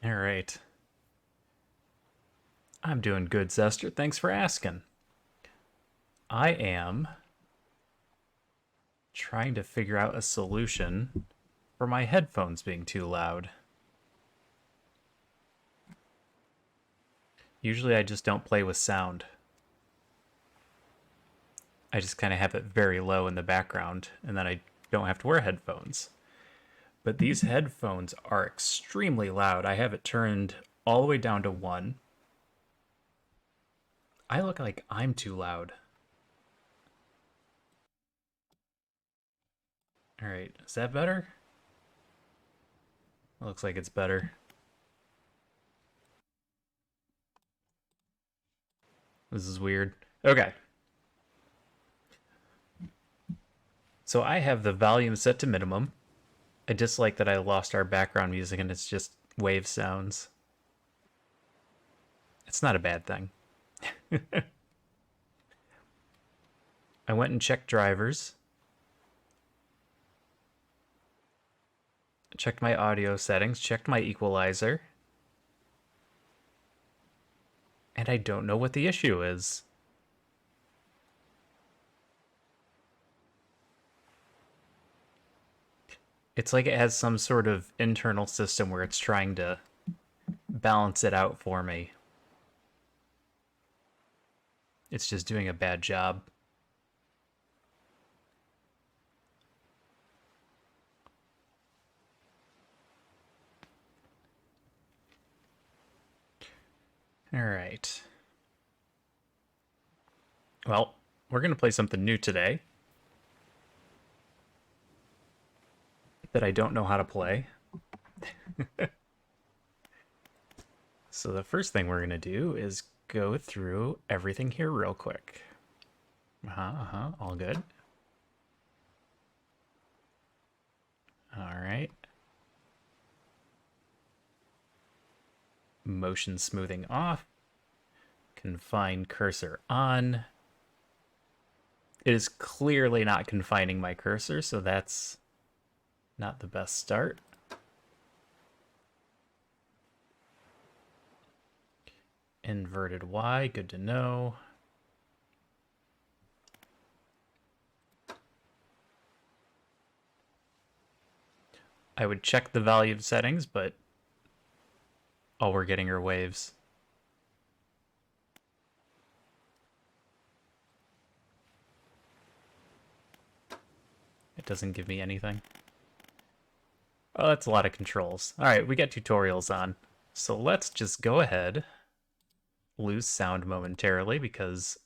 All right. I'm doing good, Zester. Thanks for asking. I am trying to figure out a solution for my headphones being too loud. Usually I just don't play with sound. I just kind of have it very low in the background, and then I don't have to wear headphones. But these headphones are extremely loud. I have it turned all the way down to 1. I look like I'm too loud. All right, is that better? It looks like it's better. This is weird. Okay. So I have the volume set to minimum. I dislike that I lost our background music and it's just wave sounds. It's not a bad thing. I went and checked drivers, checked my audio settings, checked my equalizer, and I don't know what the issue is. It's like it has some sort of internal system where it's trying to balance it out for me. It's just doing a bad job. All right. Well, we're going to play something new today that I don't know how to play. So the first thing we're going to do is go through everything here real quick. All good. All right. Motion smoothing off. Confine cursor on. It is clearly not confining my cursor, so that's not the best start. Inverted Y, good to know. I would check the volume settings, but all we're getting are waves. It doesn't give me anything. Oh, that's a lot of controls. All right, we got tutorials on. So let's just go ahead, lose sound momentarily because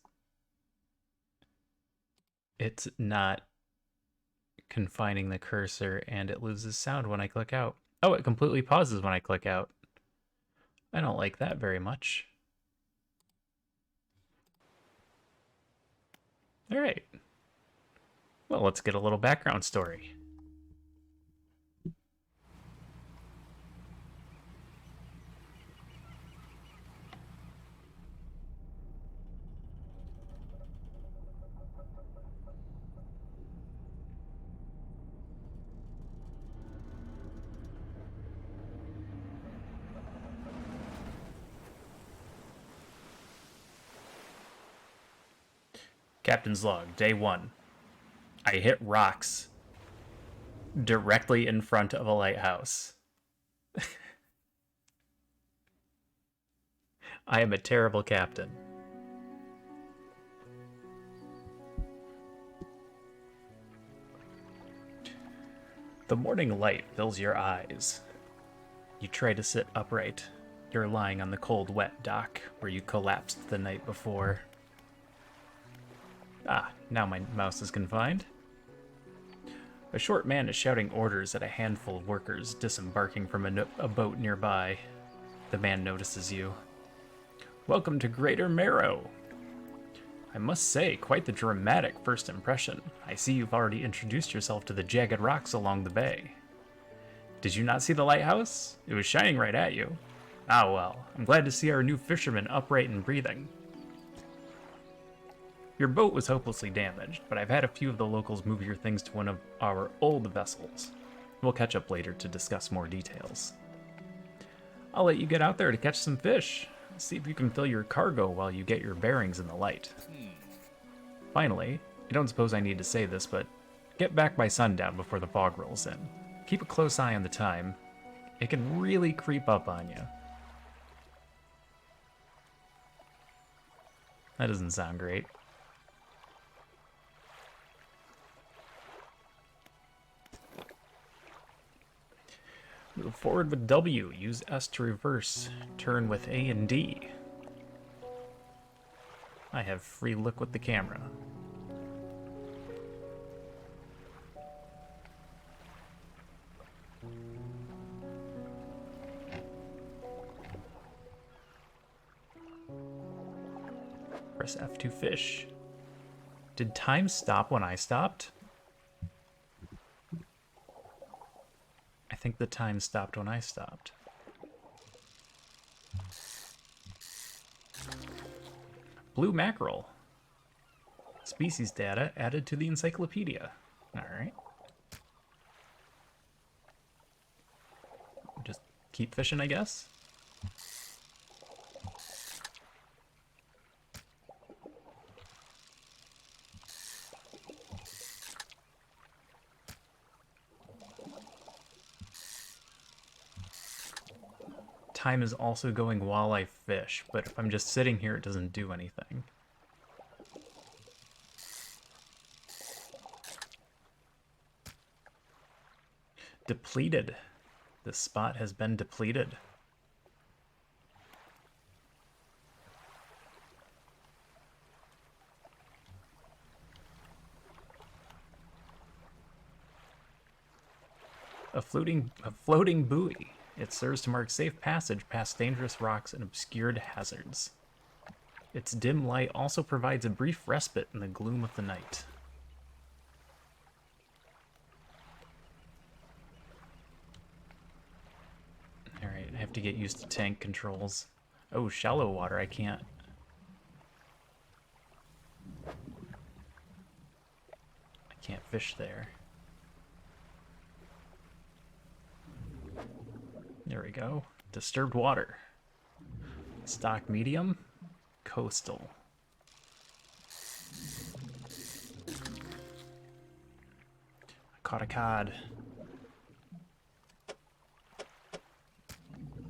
it's not confining the cursor and it loses sound when I click out. Oh, it completely pauses when I click out. I don't like that very much. All right. Well, let's get a little background story. Captain's log, day 1. I hit rocks directly in front of a lighthouse. I am a terrible captain. The morning light fills your eyes. You try to sit upright. You're lying on the cold, wet dock where you collapsed the night before. Ah, now my mouse is confined. A short man is shouting orders at a handful of workers disembarking from a boat nearby. The man notices you. Welcome to Greater Marrow. I must say, quite the dramatic first impression. I see you've already introduced yourself to the jagged rocks along the bay. Did you not see the lighthouse? It was shining right at you. Ah well, I'm glad to see our new fisherman upright and breathing. Your boat was hopelessly damaged, but I've had a few of the locals move your things to one of our old vessels. We'll catch up later to discuss more details. I'll let you get out there to catch some fish. See if you can fill your cargo while you get your bearings in the light. Finally, I don't suppose I need to say this, but get back by sundown before the fog rolls in. Keep a close eye on the time. It can really creep up on you. That doesn't sound great. Move forward with W. Use S to reverse. Turn with A and D. I have free look with the camera. Press F to fish. Did time stop when I stopped? I think the time stopped when I stopped. Blue mackerel. Species data added to the encyclopedia. Alright. Just keep fishing, I guess. Time is also going while I fish, but if I'm just sitting here, it doesn't do anything. Depleted. This spot has been depleted. A floating buoy. It serves to mark safe passage past dangerous rocks and obscured hazards. Its dim light also provides a brief respite in the gloom of the night. Alright, I have to get used to tank controls. Oh, shallow water, I can't. I can't fish there. There we go. Disturbed water. Stock medium. Coastal. I caught a cod.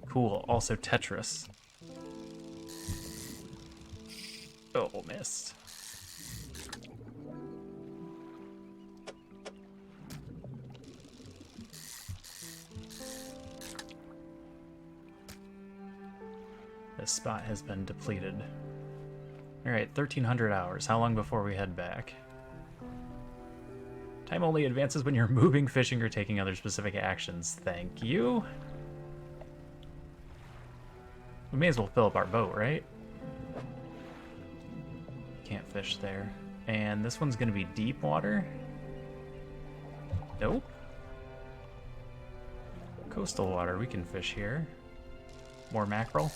Cool. Also Tetris. Oh, missed. This spot has been depleted. Alright, 1300 hours. How long before we head back? Time only advances when you're moving, fishing, or taking other specific actions. Thank you. We may as well fill up our boat, right? Can't fish there. And this one's gonna be deep water. Nope. Coastal water, we can fish here. More mackerel.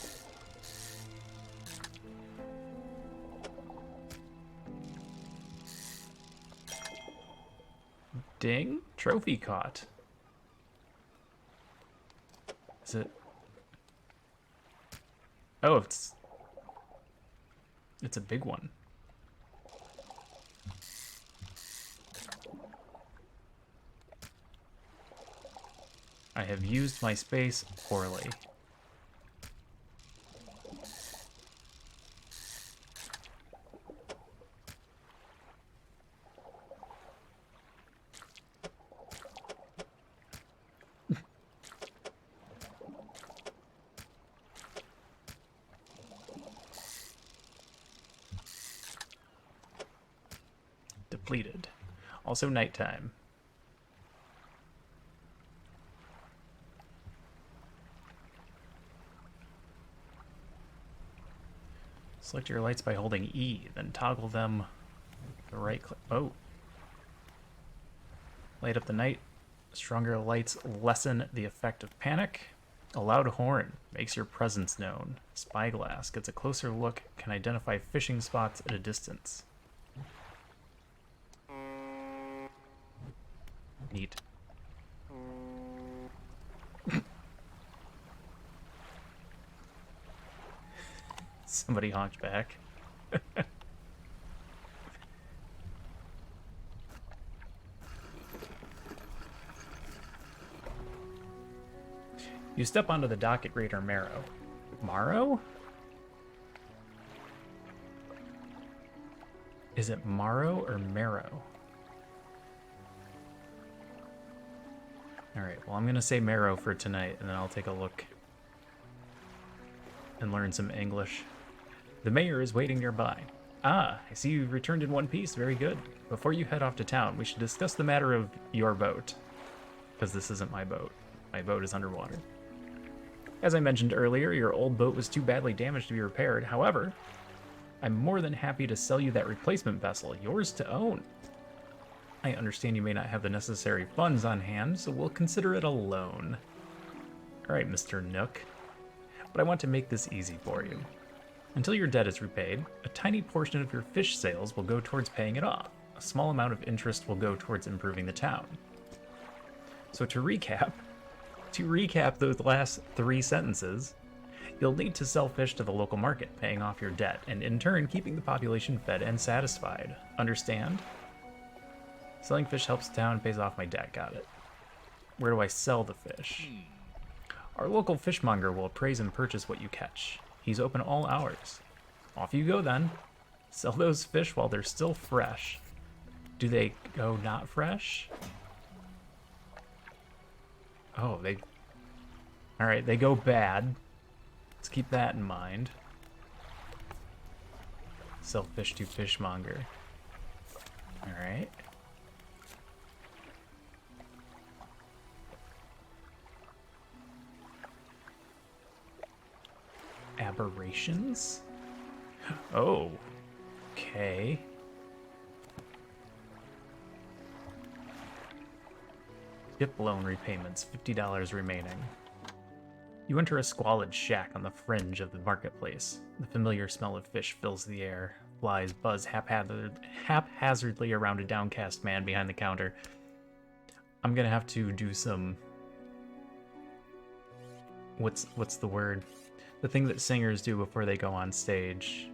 Ding. Trophy caught. Is it? Oh, it's a big one. I have used my space poorly. Depleted. Also nighttime. Select your lights by holding E, then toggle them with the right click. Oh. Light up the night. Stronger lights lessen the effect of panic. A loud horn makes your presence known. Spyglass gets a closer look, can identify fishing spots at a distance. Neat. Somebody honked back. You step onto the dock at Greater Marrow. Marrow? Is it Marrow or Marrow? Alright, well I'm gonna say Marrow for tonight, and then I'll take a look and learn some English. The mayor is waiting nearby. Ah, I see you returned in one piece. Very good. Before you head off to town, we should discuss the matter of your boat. Because this isn't my boat. My boat is underwater. As I mentioned earlier, your old boat was too badly damaged to be repaired. However, I'm more than happy to sell you that replacement vessel, yours to own. I understand you may not have the necessary funds on hand, so we'll consider it a loan. Alright, Mr. Nook. But I want to make this easy for you. Until your debt is repaid, a tiny portion of your fish sales will go towards paying it off. A small amount of interest will go towards improving the town. So to recap those last 3 sentences, you'll need to sell fish to the local market, paying off your debt, and in turn keeping the population fed and satisfied. Understand? Selling fish helps the town and pays off my debt. Got it. Where do I sell the fish? Our local fishmonger will appraise and purchase what you catch. He's open all hours. Off you go then. Sell those fish while they're still fresh. Do they go not fresh? Oh, they... Alright, they go bad. Let's keep that in mind. Sell fish to fishmonger. Alright. Aberrations? Oh. Okay. Ship loan repayments, $50 remaining. You enter a squalid shack on the fringe of the marketplace. The familiar smell of fish fills the air. Flies buzz haphazardly around a downcast man behind the counter. I'm gonna have to do some... What's the word? The thing that singers do before they go on stage.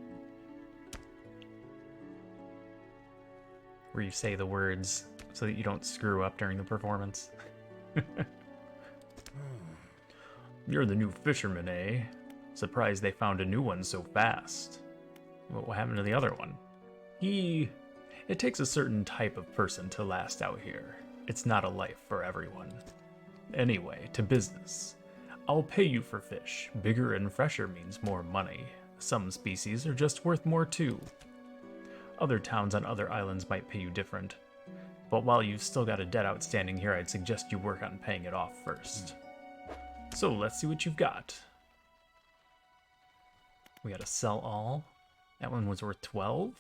Where you say the words so that you don't screw up during the performance. You're the new fisherman, eh? Surprised they found a new one so fast. What happened to the other one? It takes a certain type of person to last out here. It's not a life for everyone. Anyway, to business. I'll pay you for fish. Bigger and fresher means more money. Some species are just worth more too. Other towns on other islands might pay you different. But while you've still got a debt outstanding here, I'd suggest you work on paying it off first. So let's see what you've got. We gotta sell all. That one was worth 12.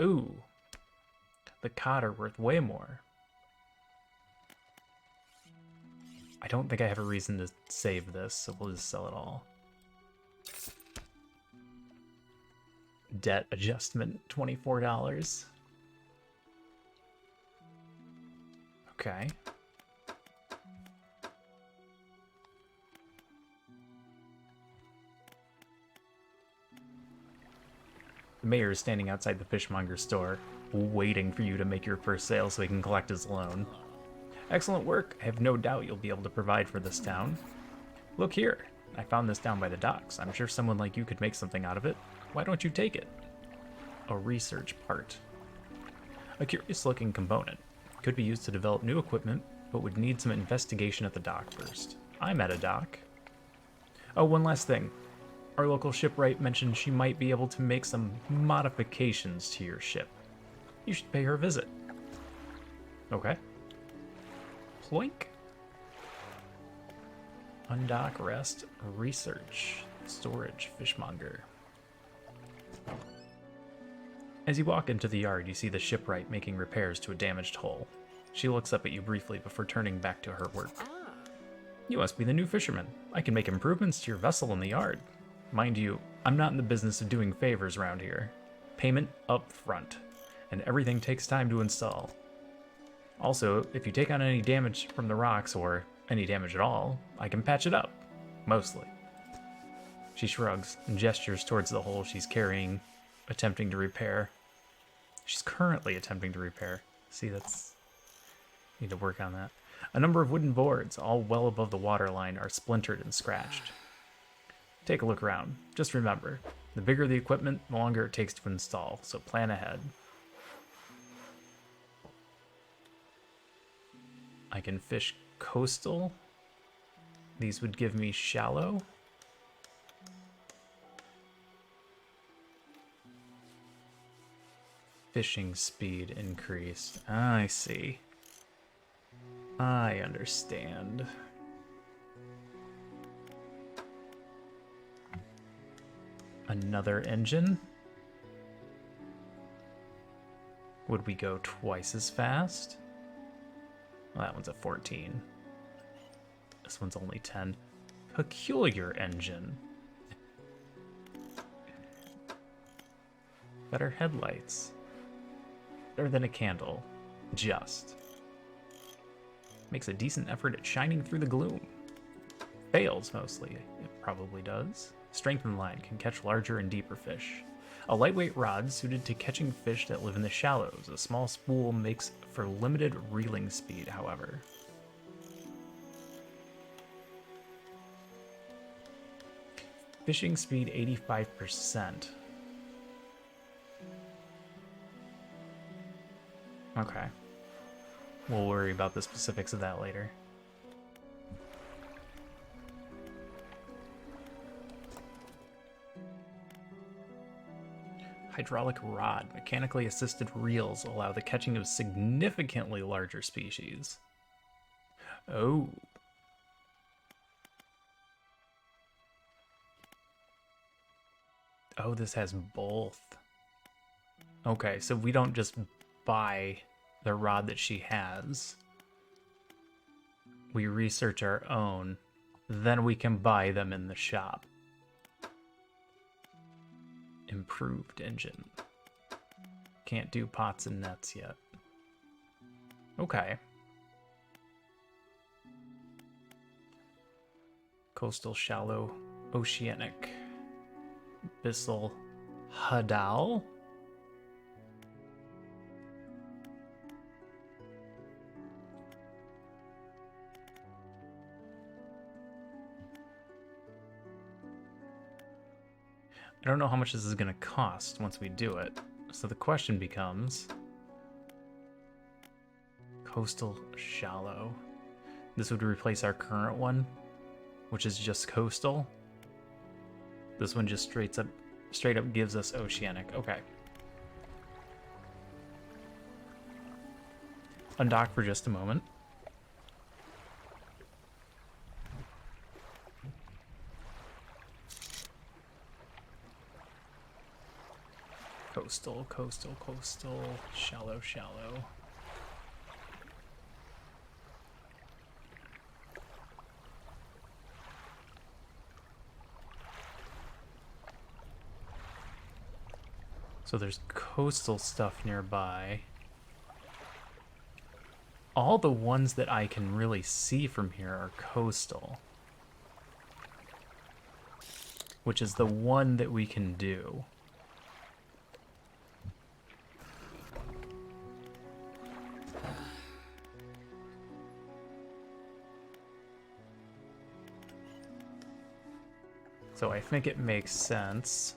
Ooh. The cod are worth way more. I don't think I have a reason to save this, so we'll just sell it all. Debt adjustment, $24. Okay. The mayor is standing outside the fishmonger's store, waiting for you to make your first sale so he can collect his loan. Excellent work. I have no doubt you'll be able to provide for this town. Look here. I found this down by the docks. I'm sure someone like you could make something out of it. Why don't you take it? A research part. A curious-looking component. Could be used to develop new equipment, but would need some investigation at the dock first. I'm at a dock. Oh, one last thing. Our local shipwright mentioned she might be able to make some modifications to your ship. You should pay her a visit. Okay. Ploink. Undock, rest, research, storage, fishmonger. As you walk into the yard, you see the shipwright making repairs to a damaged hull. She looks up at you briefly before turning back to her work. You must be the new fisherman. I can make improvements to your vessel in the yard. Mind you, I'm not in the business of doing favors around here. Payment up front, and everything takes time to install. Also, if you take on any damage from the rocks, or any damage at all, I can patch it up. Mostly. She shrugs and gestures towards the hole she's carrying, attempting to repair. She's currently attempting to repair. See, that's... Need to work on that. A number of wooden boards, all well above the waterline, are splintered and scratched. Take a look around. Just remember, the bigger the equipment, the longer it takes to install, so plan ahead. I can fish coastal. These would give me shallow. Fishing speed increased. I see. I understand. Another engine? Would we go twice as fast? Well, that one's a 14. This one's only 10. Peculiar engine. Better headlights. Better than a candle. Just. Makes a decent effort at shining through the gloom. Fails, mostly. It probably does. Strengthened line can catch larger and deeper fish. A lightweight rod suited to catching fish that live in the shallows. A small spool makes for limited reeling speed, however. Fishing speed 85%. Okay. We'll worry about the specifics of that later. Hydraulic rod. Mechanically assisted reels allow the catching of significantly larger species. Oh. Oh, this has both. Okay, so we don't just buy the rod that she has. We research our own, then we can buy them in the shop. Improved engine. Can't do pots and nets yet. Okay. Coastal, shallow, oceanic. Bissell, Hadal. I don't know how much this is going to cost once we do it. So the question becomes... Coastal shallow. This would replace our current one, which is just coastal. This one just straight up gives us oceanic. Okay. Undock for just a moment. Coastal, coastal, coastal, shallow, shallow. So there's coastal stuff nearby. All the ones that I can really see from here are coastal. Which is the one that we can do. So I think it makes sense.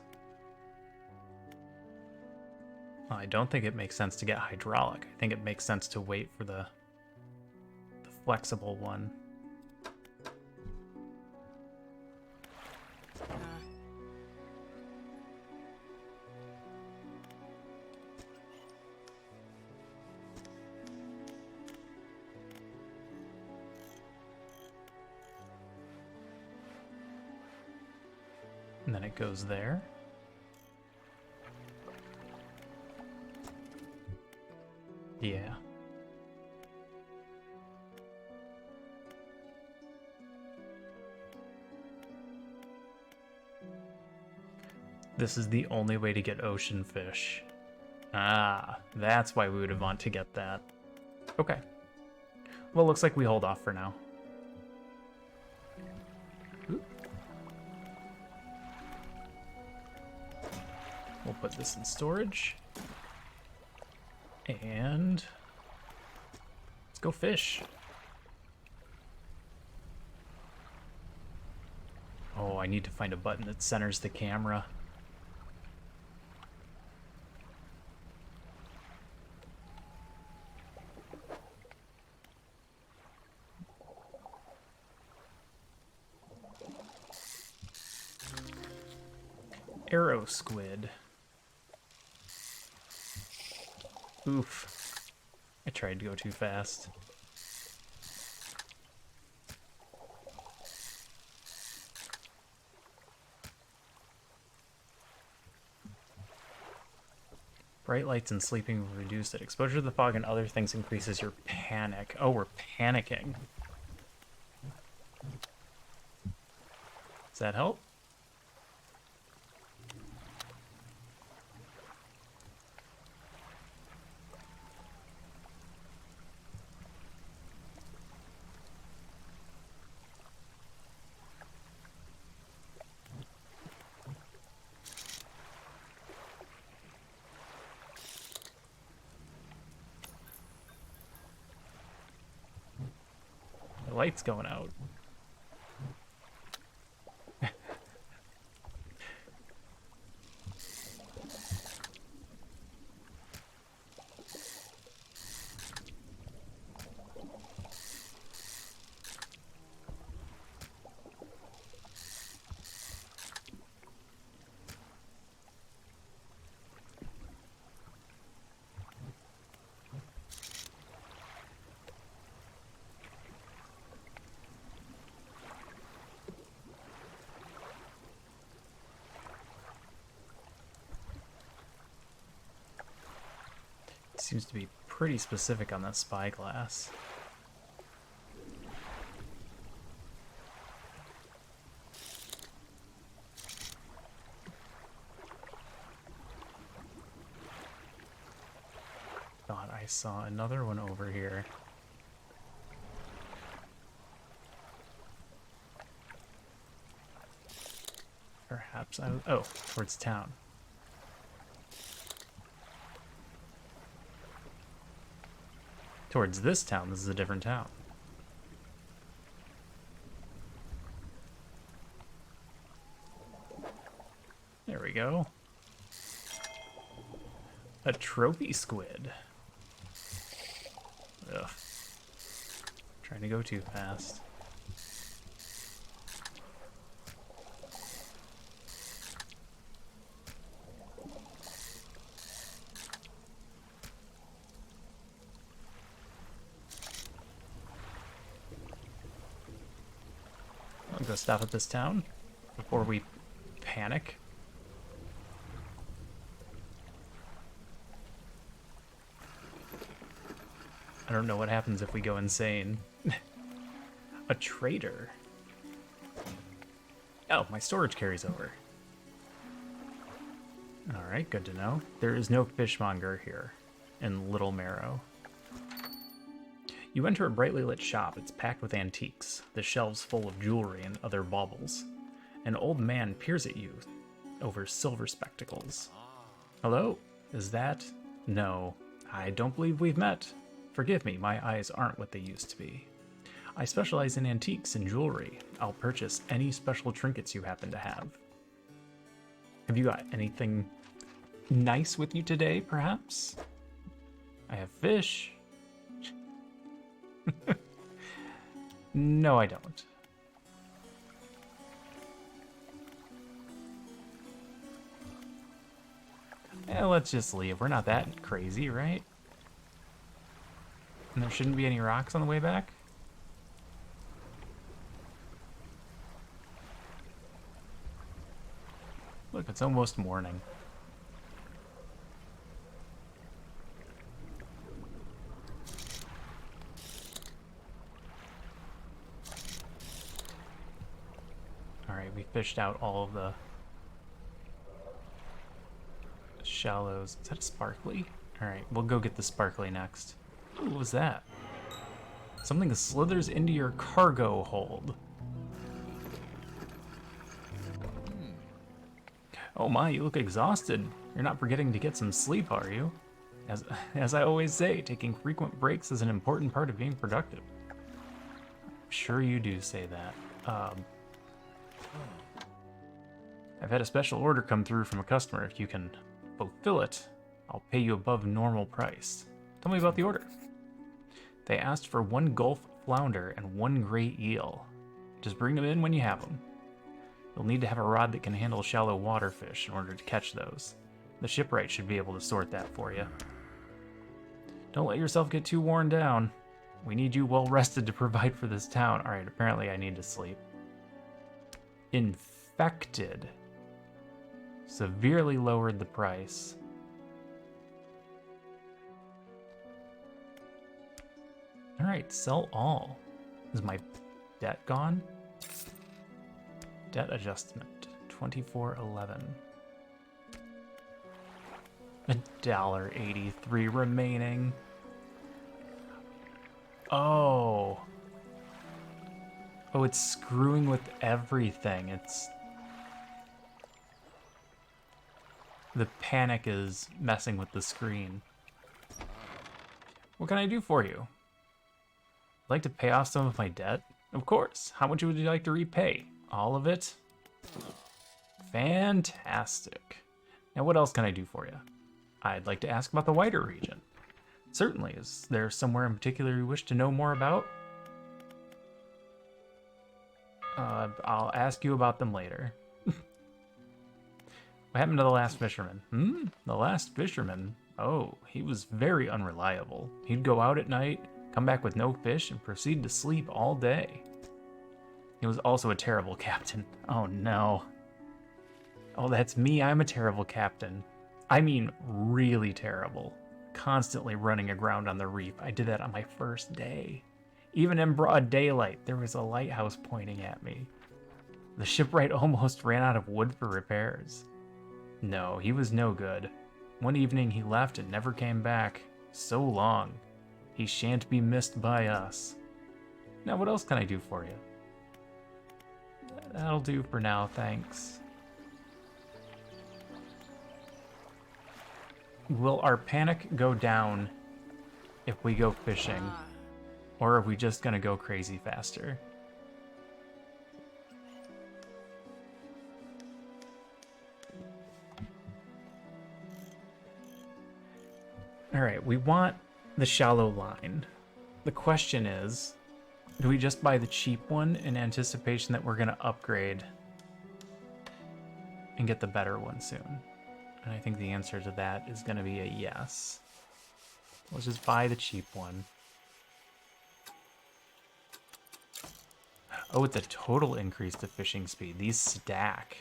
I don't think it makes sense to get hydraulic. I think it makes sense to wait for the flexible one. And then it goes there. Yeah. This is the only way to get ocean fish. Ah, that's why we would want to get that. Okay. Well, looks like we hold off for now. Oop. We'll put this in storage. And let's go fish. Oh, I need to find a button that centers the camera. Arrow squid. Oof. I tried to go too fast. Bright lights and sleeping will reduce it. Exposure to the fog and other things increases your panic. Oh, we're panicking. Does that help? The light's going out. Seems to be pretty specific on that spyglass. Thought I saw another one over here. Perhaps I was... Oh, towards town. Towards this town. This is a different town. There we go. A trophy squid. Ugh. Trying to go too fast. I'll go stop at this town before we panic. I don't know what happens if we go insane. A trader. Oh, my storage carries over. Alright, good to know. There is no fishmonger here in Little Marrow. You enter a brightly lit shop. It's packed with antiques, the shelves full of jewelry and other baubles. An old man peers at you over silver spectacles. Hello? Is that? No, I don't believe we've met. Forgive me, my eyes aren't what they used to be. I specialize in antiques and jewelry. I'll purchase any special trinkets you happen to have. Have you got anything nice with you today, perhaps? I have fish. No, I don't. Let's just leave. We're not that crazy, right? And there shouldn't be any rocks on the way back? Look, it's almost morning. Alright, we fished out all of the shallows. Is that a sparkly? Alright, we'll go get the sparkly next. Ooh, what was that? Something that slithers into your cargo hold. Oh my, you look exhausted. You're not forgetting to get some sleep, are you? As I always say, taking frequent breaks is an important part of being productive. I'm sure you do say that. I've had a special order come through from a customer. If you can fulfill it, I'll pay you above normal price. Tell me about the order. They asked for 1 Gulf flounder and 1 gray eel. Just bring them in when you have them. You'll need to have a rod that can handle shallow water fish in order to catch those. The shipwright should be able to sort that for you. Don't let yourself get too worn down. We need you well rested to provide for this town. Alright, apparently I need to sleep. Infected. Severely lowered the price. Alright, sell all. Is my debt gone? Debt adjustment, 24.11. $1.83 remaining. Oh. Oh, it's screwing with everything. The panic is messing with the screen. What can I do for you? I'd like to pay off some of my debt? Of course. How much would you like to repay? All of it? Fantastic. Now what else can I do for you? I'd like to ask about the wider region. Certainly. Is there somewhere in particular you wish to know more about? I'll ask you about them later. What happened to the last fisherman? The last fisherman? Oh, he was very unreliable. He'd go out at night, come back with no fish, and proceed to sleep all day. He was also a terrible captain. Oh no. Oh, that's me. I'm a terrible captain. I mean, really terrible. Constantly running aground on the reef. I did that on my first day. Even in broad daylight, there was a lighthouse pointing at me. The shipwright almost ran out of wood for repairs. No, he was no good. One evening he left and never came back. So long. He shan't be missed by us. Now what else can I do for you? That'll do for now, thanks. Will our panic go down if we go fishing? Or are we just gonna go crazy faster? Alright, we want the shallow line. The question is, do we just buy the cheap one in anticipation that we're gonna upgrade and get the better one soon? And I think the answer to that is gonna be a yes. Let's just buy the cheap one. Oh, it's a total increase to fishing speed. These stack.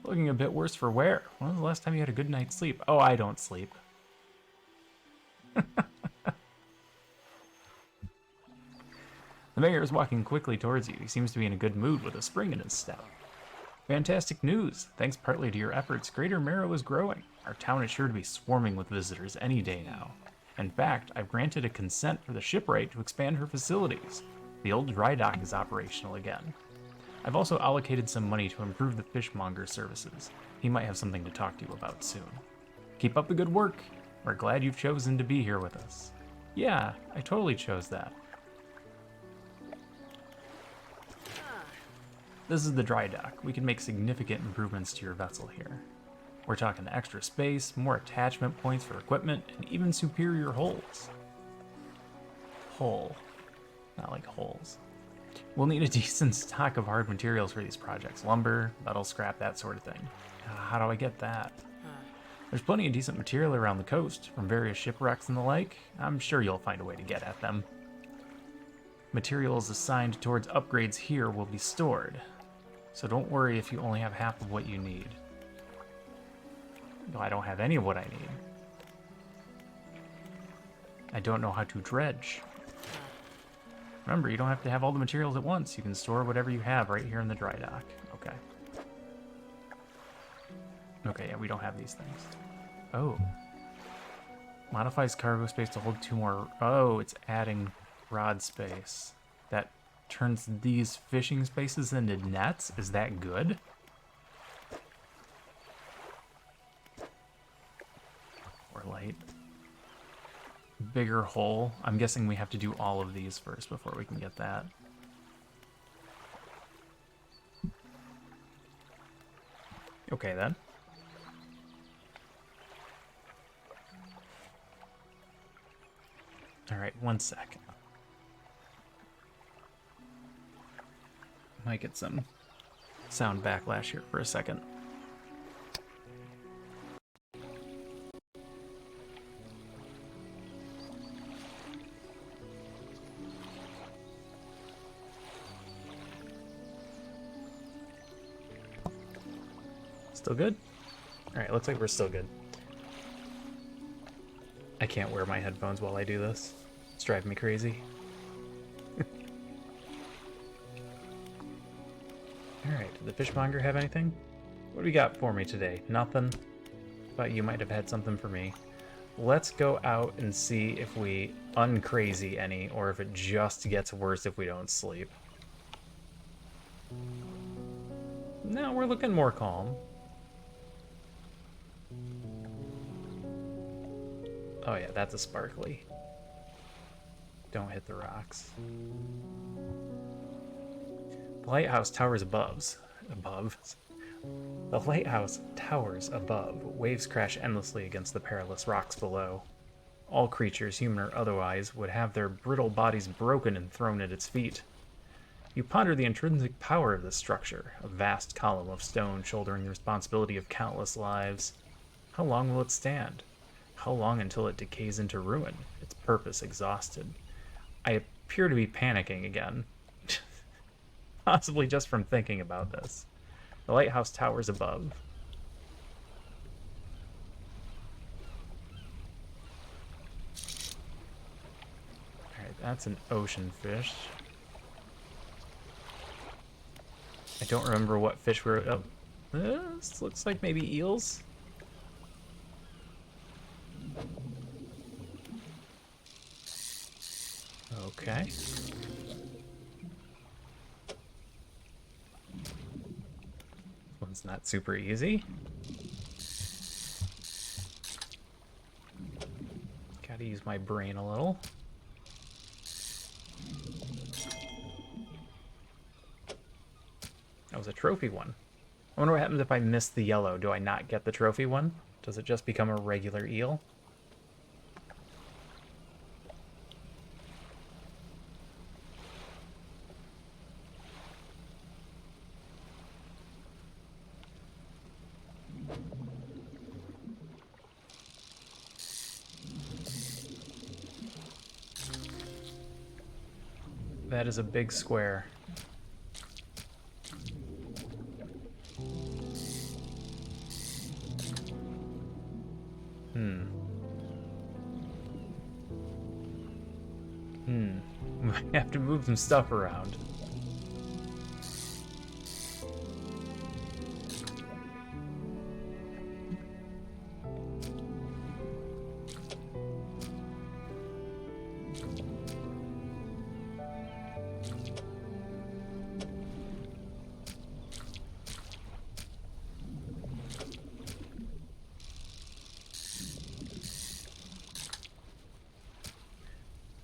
Looking a bit worse for wear. When was the last time you had a good night's sleep? Oh, I don't sleep. The mayor is walking quickly towards you. He seems to be in a good mood with a spring in his step. Fantastic news. Thanks partly to your efforts, Greater Marrow is growing. Our town is sure to be swarming with visitors any day now. In fact, I've granted a consent for the shipwright to expand her facilities. The old dry dock is operational again. I've also allocated some money to improve the fishmonger services. He might have something to talk to you about soon. Keep up the good work. We're glad you've chosen to be here with us. Yeah, I totally chose that. This is the dry dock. We can make significant improvements to your vessel here. We're talking extra space, more attachment points for equipment, and even superior hulls. Hull. Not like holes. We'll need a decent stock of hard materials for these projects. Lumber, metal scrap, that sort of thing. How do I get that? There's plenty of decent material around the coast, from various shipwrecks and the like. I'm sure you'll find a way to get at them. Materials assigned towards upgrades here will be stored, so don't worry if you only have half of what you need. No, I don't have any of what I need. I don't know how to dredge. Remember, you don't have to have all the materials at once. You can store whatever you have right here in the dry dock. Okay. Okay, yeah, we don't have these things. Oh. Modifies cargo space to hold 2 more... Oh, it's adding rod space. That turns these fishing spaces into nets? Is that good? bigger hole. I'm guessing we have to do all of these first before we can get that. Okay, then. Alright, 1 second. Might get some sound backlash here for a second. Still good? Alright, looks like we're still good. I can't wear my headphones while I do this. It's driving me crazy. Alright, did the fishmonger have anything? What do we got for me today? Nothing? Thought you might have had something for me. Let's go out and see if we uncrazy any, or if it just gets worse if we don't sleep. No, we're looking more calm. Oh yeah, that's a sparkly. Don't hit the rocks. The lighthouse towers above. The lighthouse towers above. Waves crash endlessly against the perilous rocks below. All creatures, human or otherwise, would have their brittle bodies broken and thrown at its feet. You ponder the intrinsic power of this structure, a vast column of stone shouldering the responsibility of countless lives. How long will it stand? How long until it decays into ruin, its purpose exhausted? I appear to be panicking again. Possibly just from thinking about this. The lighthouse towers above. Alright, that's an ocean fish. I don't remember what fish we were... Oh, this looks like maybe eels? Okay. This one's not super easy. Gotta use my brain a little. That was a trophy one. I wonder what happens if I miss the yellow. Do I not get the trophy one? Does it just become a regular eel? That is a big square. I have to move some stuff around.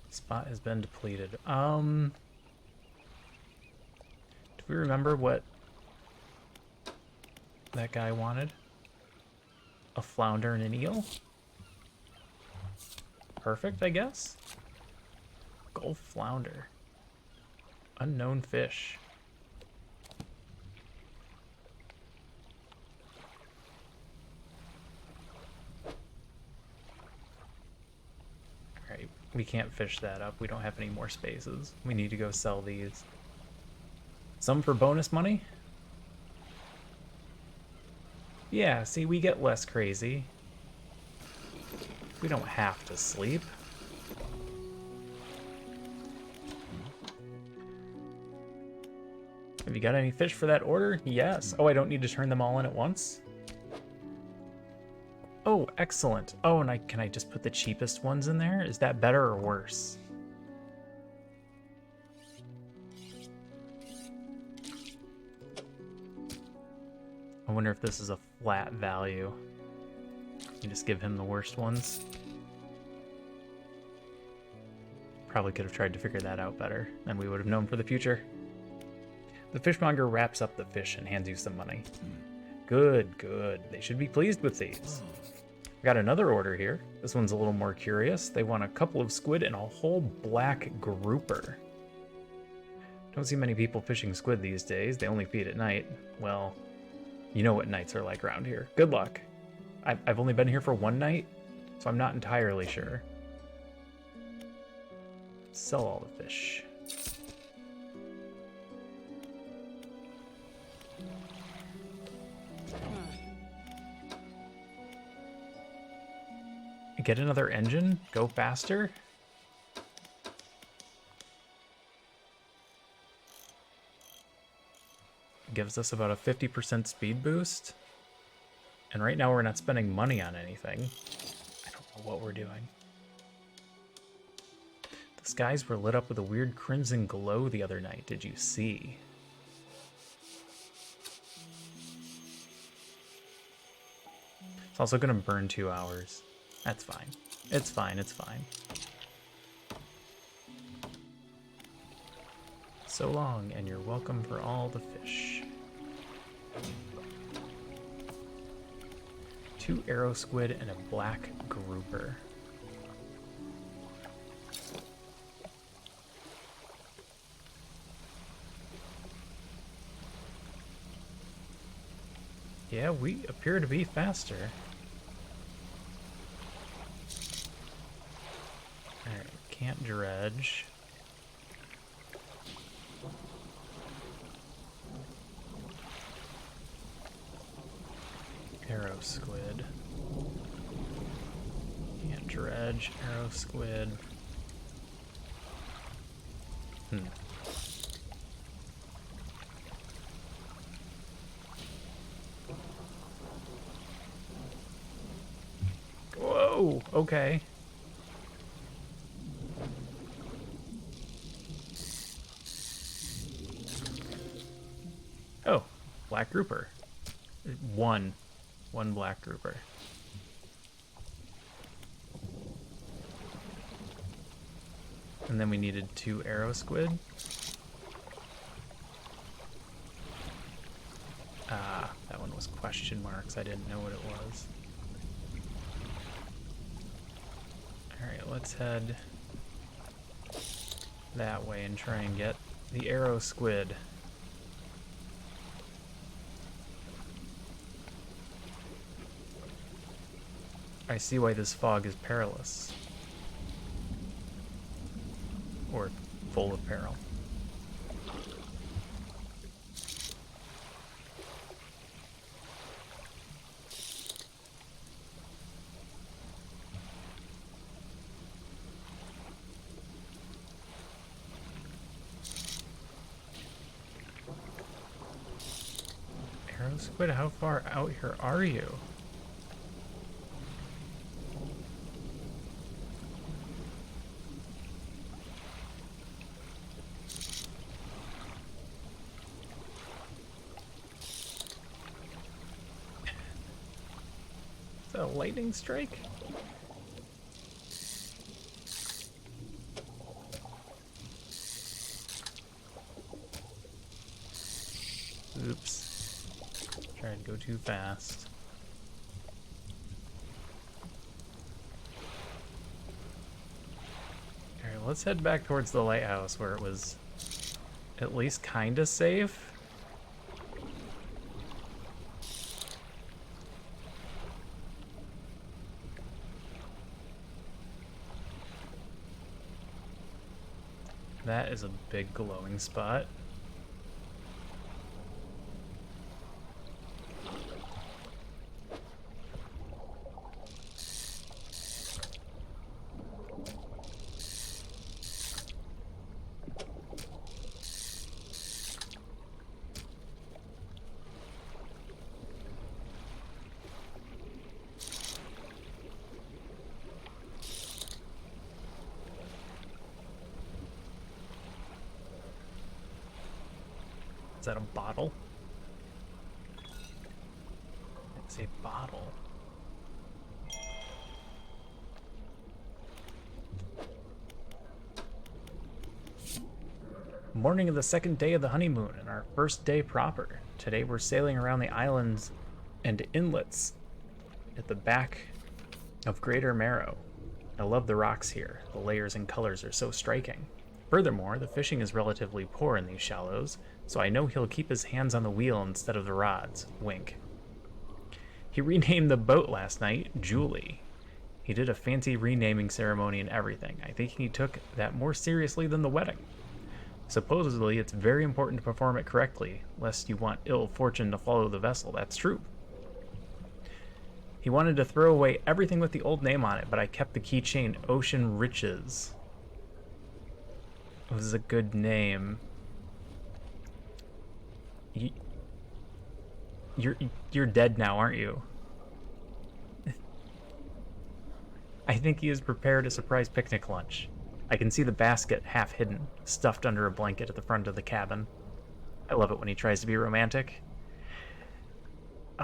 Spot has been depleted. Do we remember what that guy wanted? A flounder and an eel? Perfect, I guess? Gulf flounder. Unknown fish. Alright, we can't fish that up. We don't have any more spaces. We need to go sell these. Some for bonus money? Yeah, see, we get less crazy. We don't have to sleep. Have you got any fish for that order? Yes. Oh, I don't need to turn them all in at once? Oh, excellent. Oh, and can I just put the cheapest ones in there? Is that better or worse? I wonder if this is a flat value. You just give him the worst ones. probably could have tried to figure that out better, and we would have known for the future. The fishmonger wraps up the fish and hands you some money. Good, good. They should be pleased with these. Got another order here. This one's a little more curious. They want a couple of squid and a whole black grouper. Don't see many people fishing squid these days. They only feed at night. Well, you know what nights are like around here. Good luck. I've only been here for one night, so I'm not entirely sure. Sell all the fish. Get another engine? Go faster? Gives us about a 50% speed boost. And right now we're not spending money on anything. I don't know what we're doing. The skies were lit up with a weird crimson glow the other night. Did you see? It's also gonna burn 2 hours. That's fine. It's fine, it's fine. So long, and you're welcome for all the fish. 2 arrow squid and a black grouper. Yeah, we appear to be faster. Alright, can't dredge. Arrow squid. Can't dredge. Arrow squid. Whoa! Okay. Oh, black grouper. One black grouper. And then we needed 2 arrow squid. Ah, that one was question marks. I didn't know what it was. Alright, let's head that way and try and get the arrow squid. I see why this fog is perilous. Or full of peril. Arrow squid, how far out here are you? A lightning strike? Oops. Tried to go too fast. Alright, let's head back towards the lighthouse where it was at least kinda safe. That is a big glowing spot. Is that a bottle? It's a bottle. morning of the second day of the honeymoon and our first day proper. Today we're sailing around the islands and inlets at the back of Greater Marrow. I love the rocks here. The layers and colors are so striking. Furthermore, the fishing is relatively poor in these shallows, so I know he'll keep his hands on the wheel instead of the rods. Wink. He renamed the boat last night Julie. He did a fancy renaming ceremony and everything. I think he took that more seriously than the wedding. Supposedly, it's very important to perform it correctly, lest you want ill fortune to follow the vessel. That's true. He wanted to throw away everything with the old name on it, but I kept the keychain Ocean Riches. It was a good name. You're dead now, aren't you? I think he has prepared a surprise picnic lunch. I can see the basket half hidden, stuffed under a blanket at the front of the cabin. I love it when he tries to be romantic.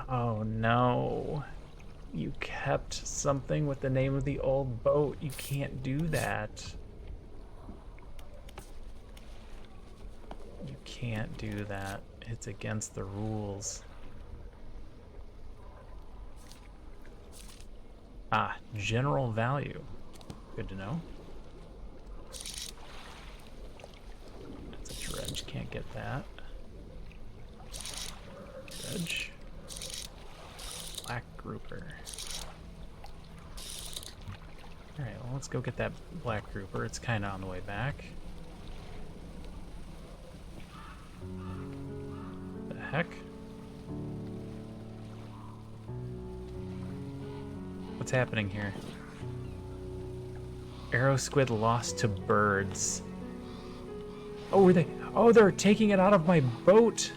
Oh no. You kept something with the name of the old boat. You can't do that. You can't do that. It's against the rules. Ah, general value. Good to know. That's a dredge. Can't get that. Dredge. Black grouper. Alright, well, let's go get that black grouper. It's kind of on the way back. The heck? What's happening here? Arrow squid lost to birds. Oh, were they? Oh, they're taking it out of my boat.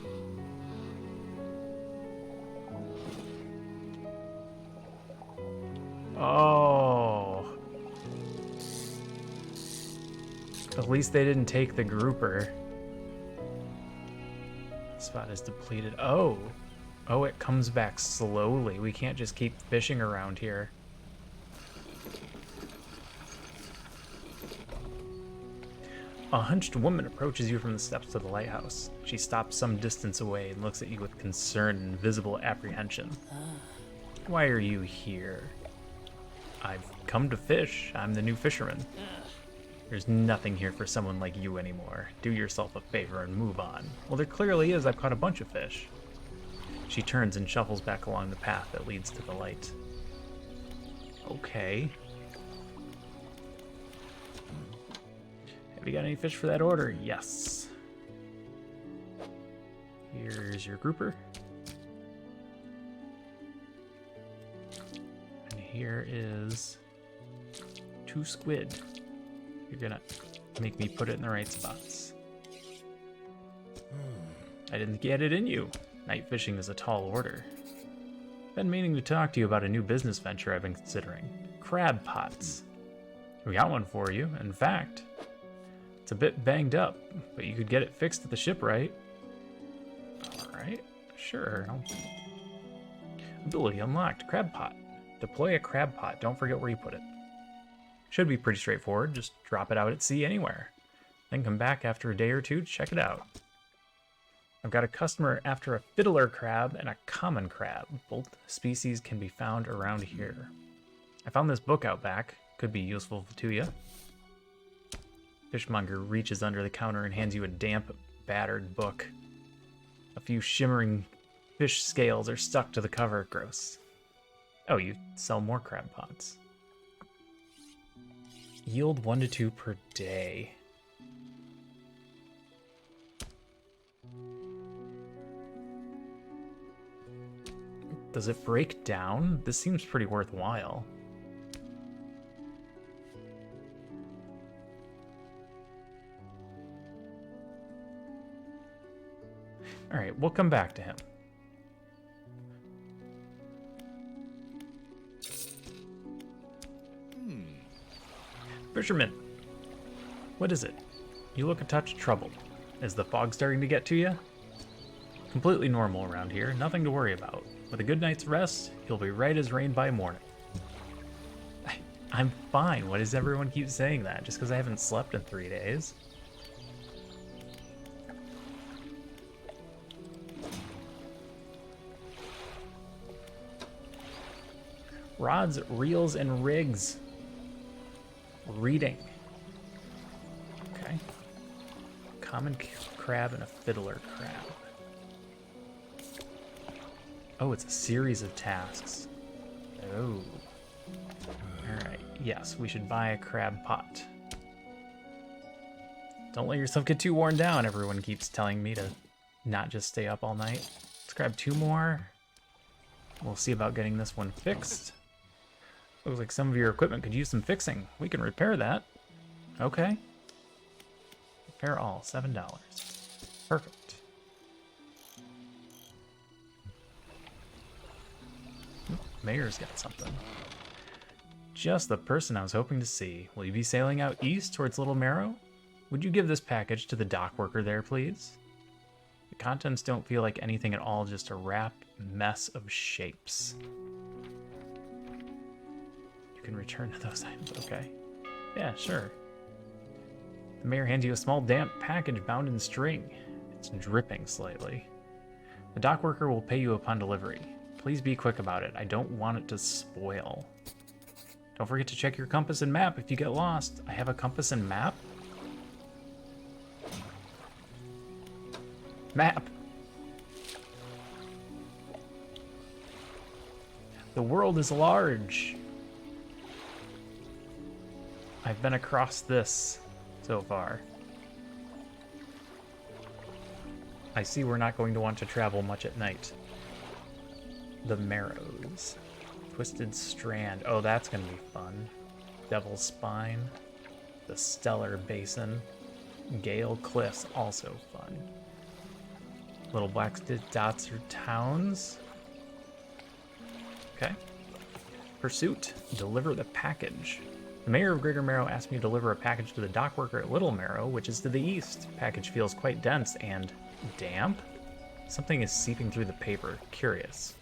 Oh. At least they didn't take the grouper. Spot is depleted. Oh. Oh, it comes back slowly. We can't just keep fishing around here. A hunched woman approaches you from the steps to the lighthouse. She stops some distance away and looks at you with concern and visible apprehension. Why are you here? I've come to fish. I'm the new fisherman. There's nothing here for someone like you anymore. Do yourself a favor and move on. Well, there clearly is. I've caught a bunch of fish. She turns and shuffles back along the path that leads to the light. Okay. Have you got any fish for that order? Yes. Here's your grouper. And here is 2 squid. You're gonna make me put it in the right spots. I didn't get it in you. Night fishing is a tall order. Been meaning to talk to you about a new business venture I've been considering. Crab pots. We got one for you. In fact, it's a bit banged up, but you could get it fixed at the shipwright. Alright, sure. Ability unlocked. Crab pot. Deploy a crab pot. Don't forget where you put it. Should be pretty straightforward. Just drop it out at sea anywhere. Then come back after a day or two to check it out. I've got a customer after a fiddler crab and a common crab. Both species can be found around here. I found this book out back. Could be useful to you. Fishmonger reaches under the counter and hands you a damp, battered book. A few shimmering fish scales are stuck to the cover. Gross. Oh, you sell more crab pots. Yield 1 to 2 per day. Does it break down? This seems pretty worthwhile. All right, we'll come back to him. Fisherman, what is it? You look a touch troubled. Is the fog starting to get to you? Completely normal around here, nothing to worry about. With a good night's rest, you'll be right as rain by morning. I'm fine. Why does everyone keep saying that? Just because I haven't slept in 3 days? Rods, reels, and rigs. Reading. Okay. Common crab and a fiddler crab. Oh, it's a series of tasks. Oh. Alright, yes, we should buy a crab pot. Don't let yourself get too worn down, everyone keeps telling me to not just stay up all night. Let's grab 2 more. We'll see about getting this one fixed. Looks like some of your equipment could use some fixing. We can repair that. Okay. Repair all, $7. Perfect. Mayor's got something. Just the person I was hoping to see. Will you be sailing out east towards Little Marrow? Would you give this package to the dock worker there, please? The contents don't feel like anything at all, just a wrapped mess of shapes. You can return to those items, okay. Yeah, sure. The mayor hands you a small damp package bound in string. It's dripping slightly. The dock worker will pay you upon delivery. Please be quick about it. I don't want it to spoil. Don't forget to check your compass and map if you get lost. I have a compass and map? Map. The world is large. I've been across this so far. I see we're not going to want to travel much at night. The Marrows. Twisted Strand. Oh, that's gonna be fun. Devil's Spine. The Stellar Basin. Gale Cliffs, also fun. Little black dots are towns. Okay. Pursuit. Deliver the package. The mayor of Greater Marrow asked me to deliver a package to the dock worker at Little Marrow, which is to the east. Package feels quite dense and damp. Something is seeping through the paper. Curious.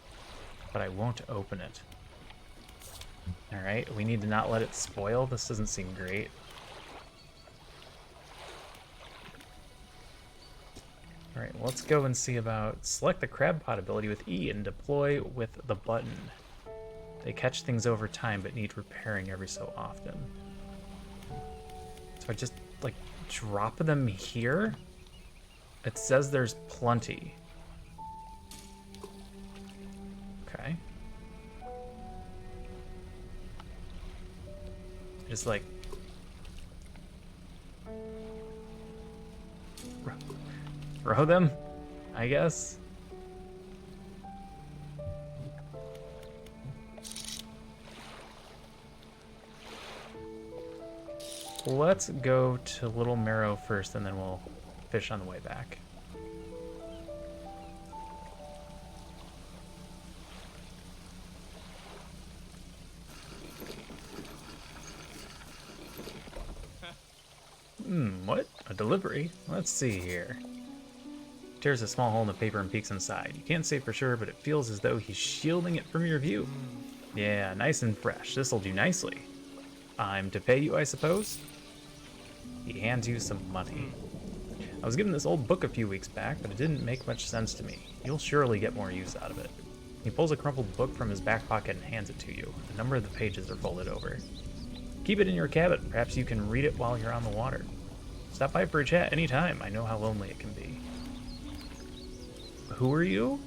But I won't open it. Alright, we need to not let it spoil. This doesn't seem great. Alright, let's go and see about select the crab pot ability with E and deploy with the button. They catch things over time but need repairing every so often. So I just, like, drop them here? It says there's plenty. Okay. Just, like... throw them, I guess? Let's go to Little Marrow first, and then we'll fish on the way back. What? A delivery? Let's see here. Tears a small hole in the paper and peeks inside. You can't say for sure, but it feels as though he's shielding it from your view. Yeah, nice and fresh. This'll do nicely. I'm to pay you, I suppose? He hands you some money. I was given this old book a few weeks back, but it didn't make much sense to me. You'll surely get more use out of it. He pulls a crumpled book from his back pocket and hands it to you. A number of the pages are folded over. Keep it in your cabin. Perhaps you can read it while you're on the water. Stop by for a chat anytime. I know how lonely it can be. Who are you?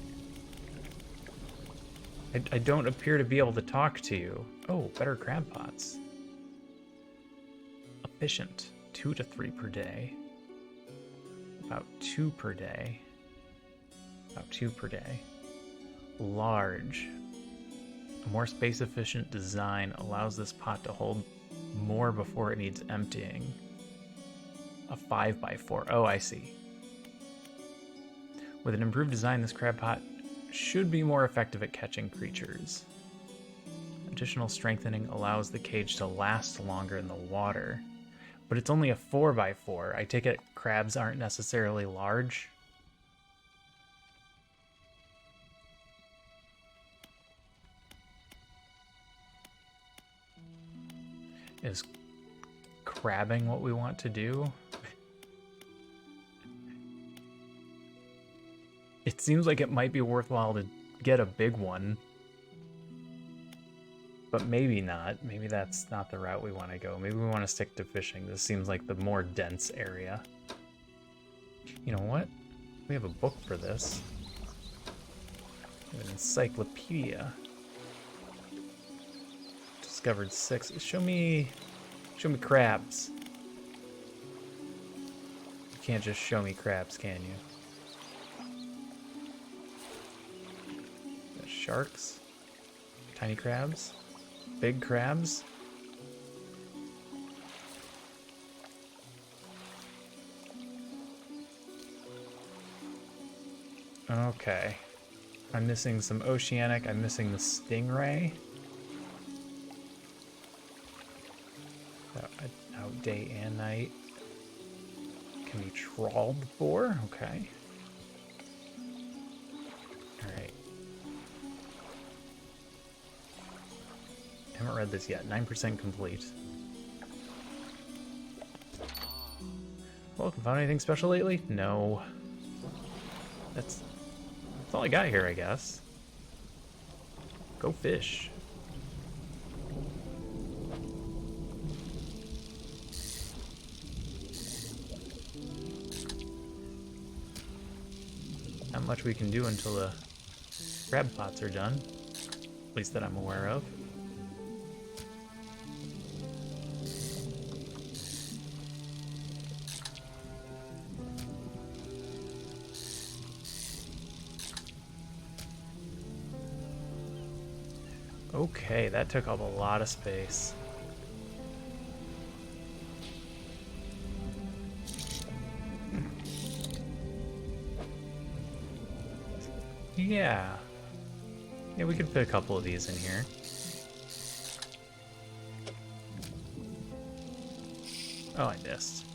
I don't appear to be able to talk to you. Oh, better crab pots. Efficient. 2 to 3 per day. About 2 per day. About 2 per day. Large. A more space-efficient design allows this pot to hold more before it needs emptying. A 5x4. Oh, I see. With an improved design, this crab pot should be more effective at catching creatures. Additional strengthening allows the cage to last longer in the water. But it's only a 4x4. I take it crabs aren't necessarily large. Is crabbing what we want to do? It seems like it might be worthwhile to get a big one. But maybe not. Maybe that's not the route we want to go. Maybe we want to stick to fishing. This seems like the more dense area. You know what? We have a book for this. An encyclopedia. Discovered 6. Show me crabs. You can't just show me crabs, can you? Sharks? Tiny crabs? Big crabs? Okay. I'm missing some oceanic. I'm missing the stingray. Out day and night. Can be trawled for? Okay. Alright. Haven't read this yet. 9% complete. Well, found anything special lately? No. That's all I got here, I guess. Go fish. Not much we can do until the crab pots are done. At least that I'm aware of. Okay, that took up a lot of space. Yeah. Yeah, we could fit a couple of these in here. Oh, I missed.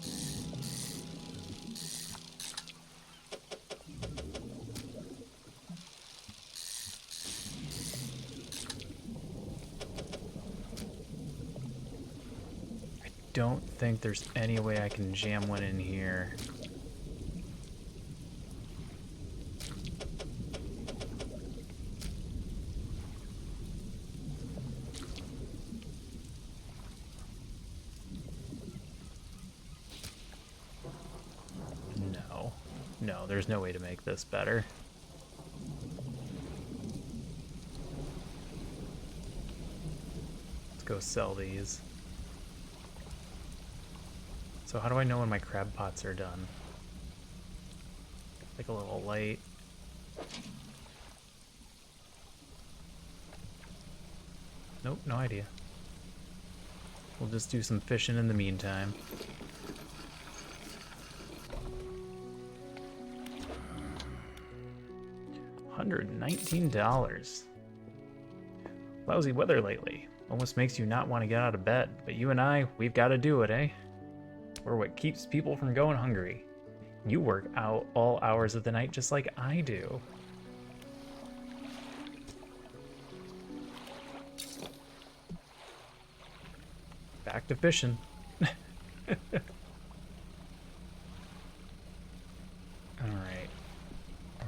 Don't think there's any way I can jam one in here. No, there's no way to make this better. Let's go sell these. So how do I know when my crab pots are done? Like a little light. Nope, no idea. We'll just do some fishing in the meantime. $119. Lousy weather lately. Almost makes you not want to get out of bed. But you and I, we've got to do it, eh? We're what keeps people from going hungry. You work out all hours of the night just like I do. Back to fishing. Alright.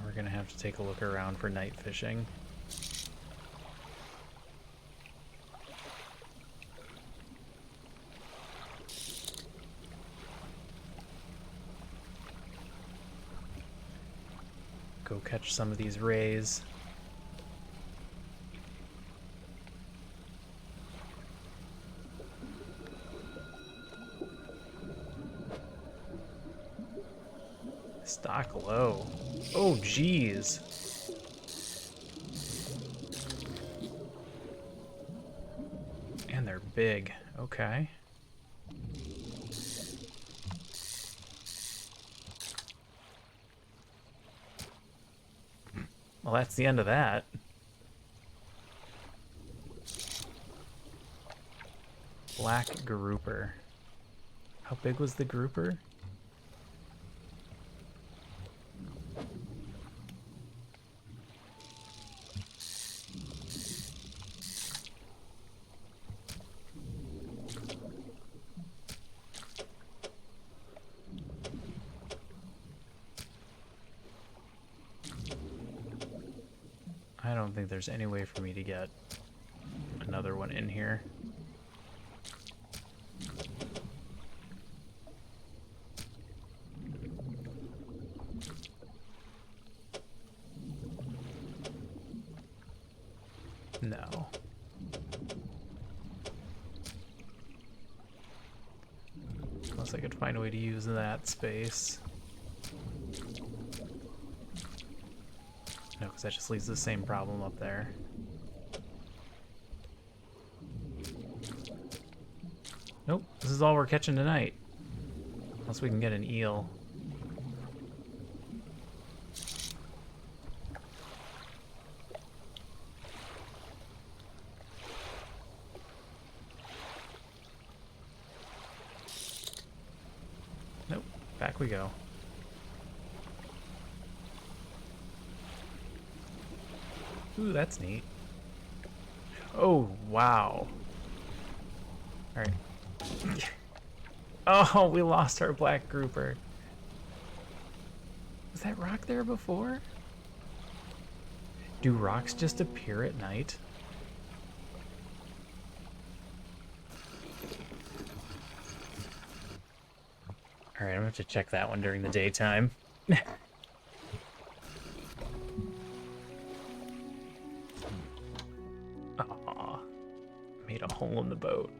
We're gonna have to take a look around for night fishing. Go catch some of these rays. Stock low. Oh, geez. And they're big. Okay. Well, that's the end of that. Black grouper. How big was the grouper? I don't think there's any way for me to get another one in here. No. Unless I could find a way to use that space. No, because that just leaves the same problem up there. Nope, this is all we're catching tonight. Unless we can get an eel. Nope, back we go. Ooh, that's neat. Oh, wow. Alright. Oh, we lost our black grouper. Was that rock there before? Do rocks just appear at night? Alright, I'm gonna have to check that one during the daytime. Aw, made a hole in the boat.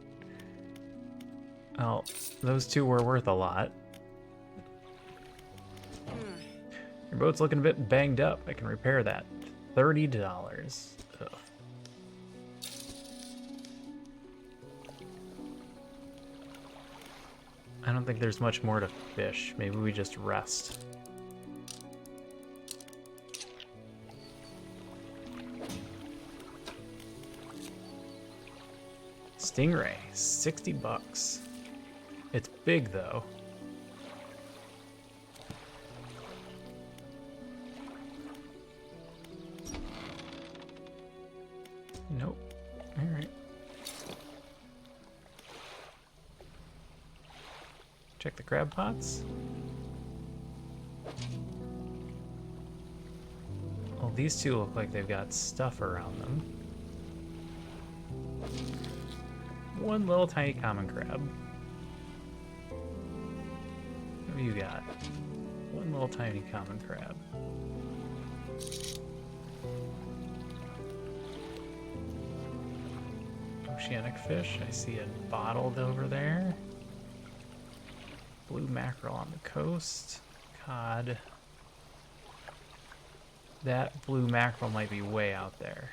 Well, those two were worth a lot. Your boat's looking a bit banged up. I can repair that. $30. Ugh. I don't think there's much more to fish. Maybe we just rest. Stingray, 60 bucks. It's big though. Nope. All right. Check the crab pots. Well, these two look like they've got stuff around them. One little tiny common crab. What have you got? One little tiny common crab. Oceanic fish, I see it bottled over there. Blue mackerel on the coast. Cod. That blue mackerel might be way out there.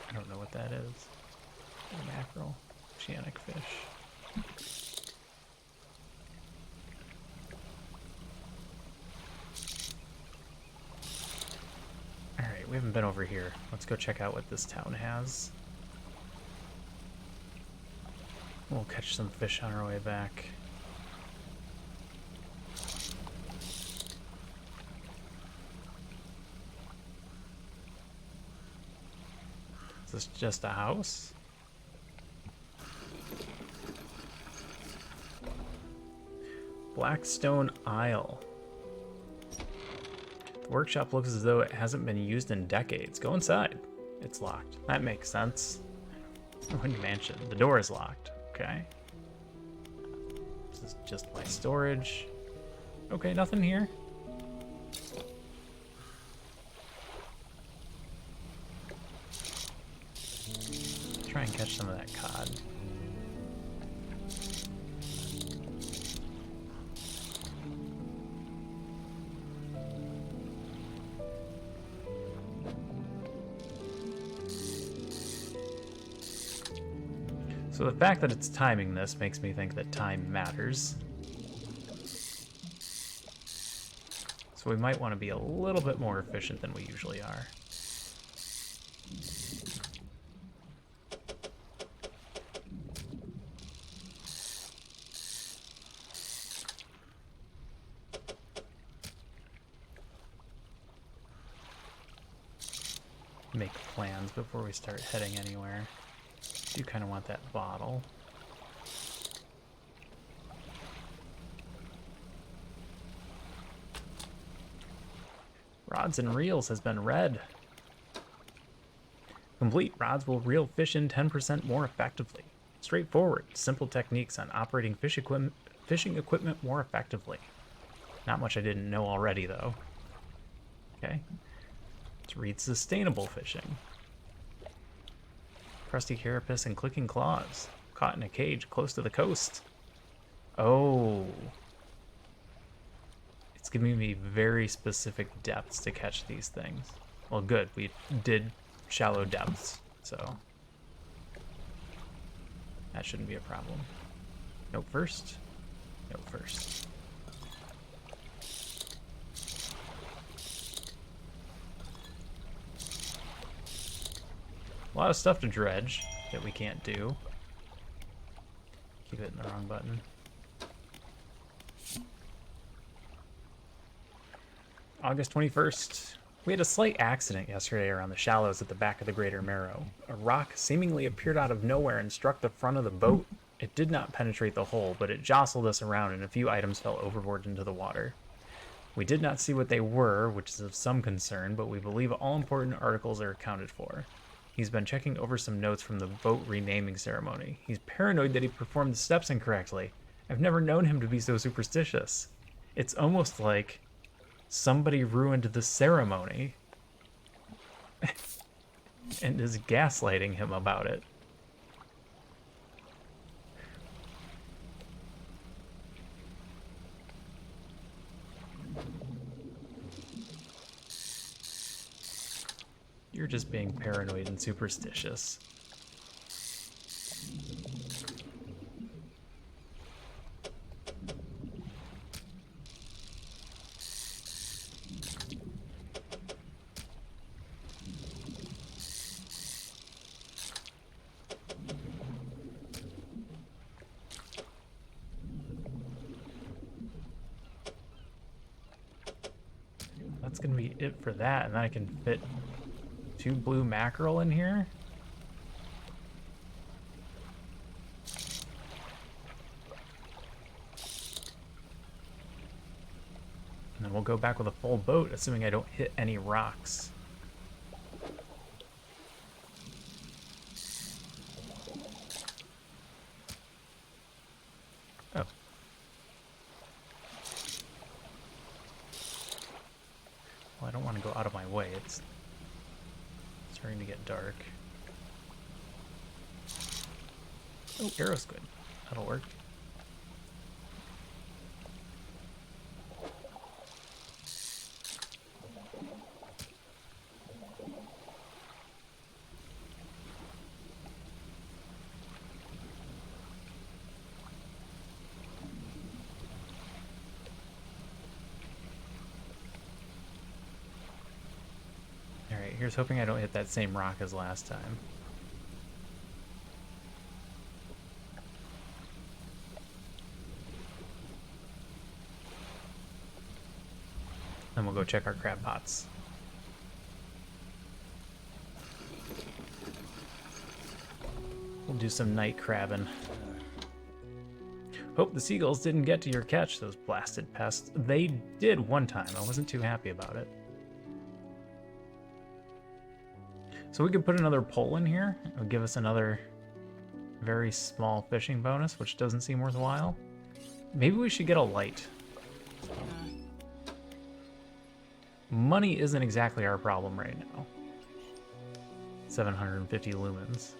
I don't know what that is. Blue mackerel. Oceanic fish. Alright, we haven't been over here. Let's go check out what this town has. We'll catch some fish on our way back. Is this just a house? Blackstone Isle. The workshop looks as though it hasn't been used in decades. Go inside. It's locked. That makes sense. Wind mansion. The door is locked. Okay. This is just my storage. Okay, nothing here. Try and catch some of that cod. So the fact that it's timing this makes me think that time matters. So we might want to be a little bit more efficient than we usually are. Make plans before we start heading anywhere. Do kind of want that bottle. Rods and reels has been read. Complete rods will reel fish in 10% more effectively. Straightforward, simple techniques on operating fishing equipment more effectively. Not much I didn't know already, though. Okay. Let's read sustainable fishing. Crusty carapace and clicking claws. Caught in a cage close to the coast. Oh. It's giving me very specific depths to catch these things. Well, good. We did shallow depths, so that shouldn't be a problem. Nope first. Nope first. A lot of stuff to dredge that we can't do. Keep hitting the wrong button. August 21st. We had a slight accident yesterday around the shallows at the back of the Greater Marrow. A rock seemingly appeared out of nowhere and struck the front of the boat. It did not penetrate the hull, but it jostled us around and a few items fell overboard into the water. We did not see what they were, which is of some concern, but we believe all important articles are accounted for. He's been checking over some notes from the boat renaming ceremony. He's paranoid that he performed the steps incorrectly. I've never known him to be so superstitious. It's almost like somebody ruined the ceremony and is gaslighting him about it. You're just being paranoid and superstitious. That's gonna be it for that, and then I can fit 2 blue mackerel in here. And then we'll go back with a full boat, assuming I don't hit any rocks. Oh. Well, I don't want to go out of my way. It's starting to get dark. Oh, arrow squid. That'll work. Alright, here's hoping I don't hit that same rock as last time. Then we'll go check our crab pots. We'll do some night crabbing. Hope the seagulls didn't get to your catch, those blasted pests. They did one time. I wasn't too happy about it. So we could put another pole in here. It would give us another very small fishing bonus, which doesn't seem worthwhile. Maybe we should get a light. Money isn't exactly our problem right now. 750 lumens.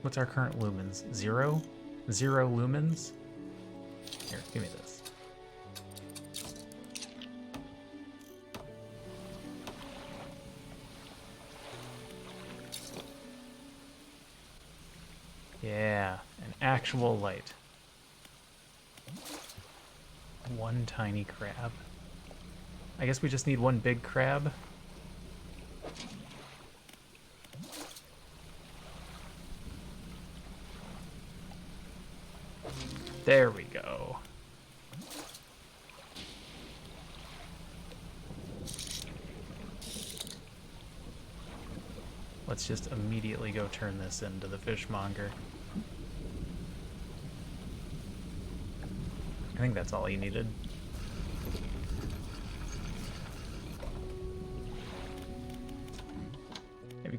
What's our current lumens? 0? 0 lumens? Here, give me this. Yeah, an actual light. One tiny crab. I guess we just need one big crab. There we go. Let's just immediately go turn this into the fishmonger. I think that's all he needed.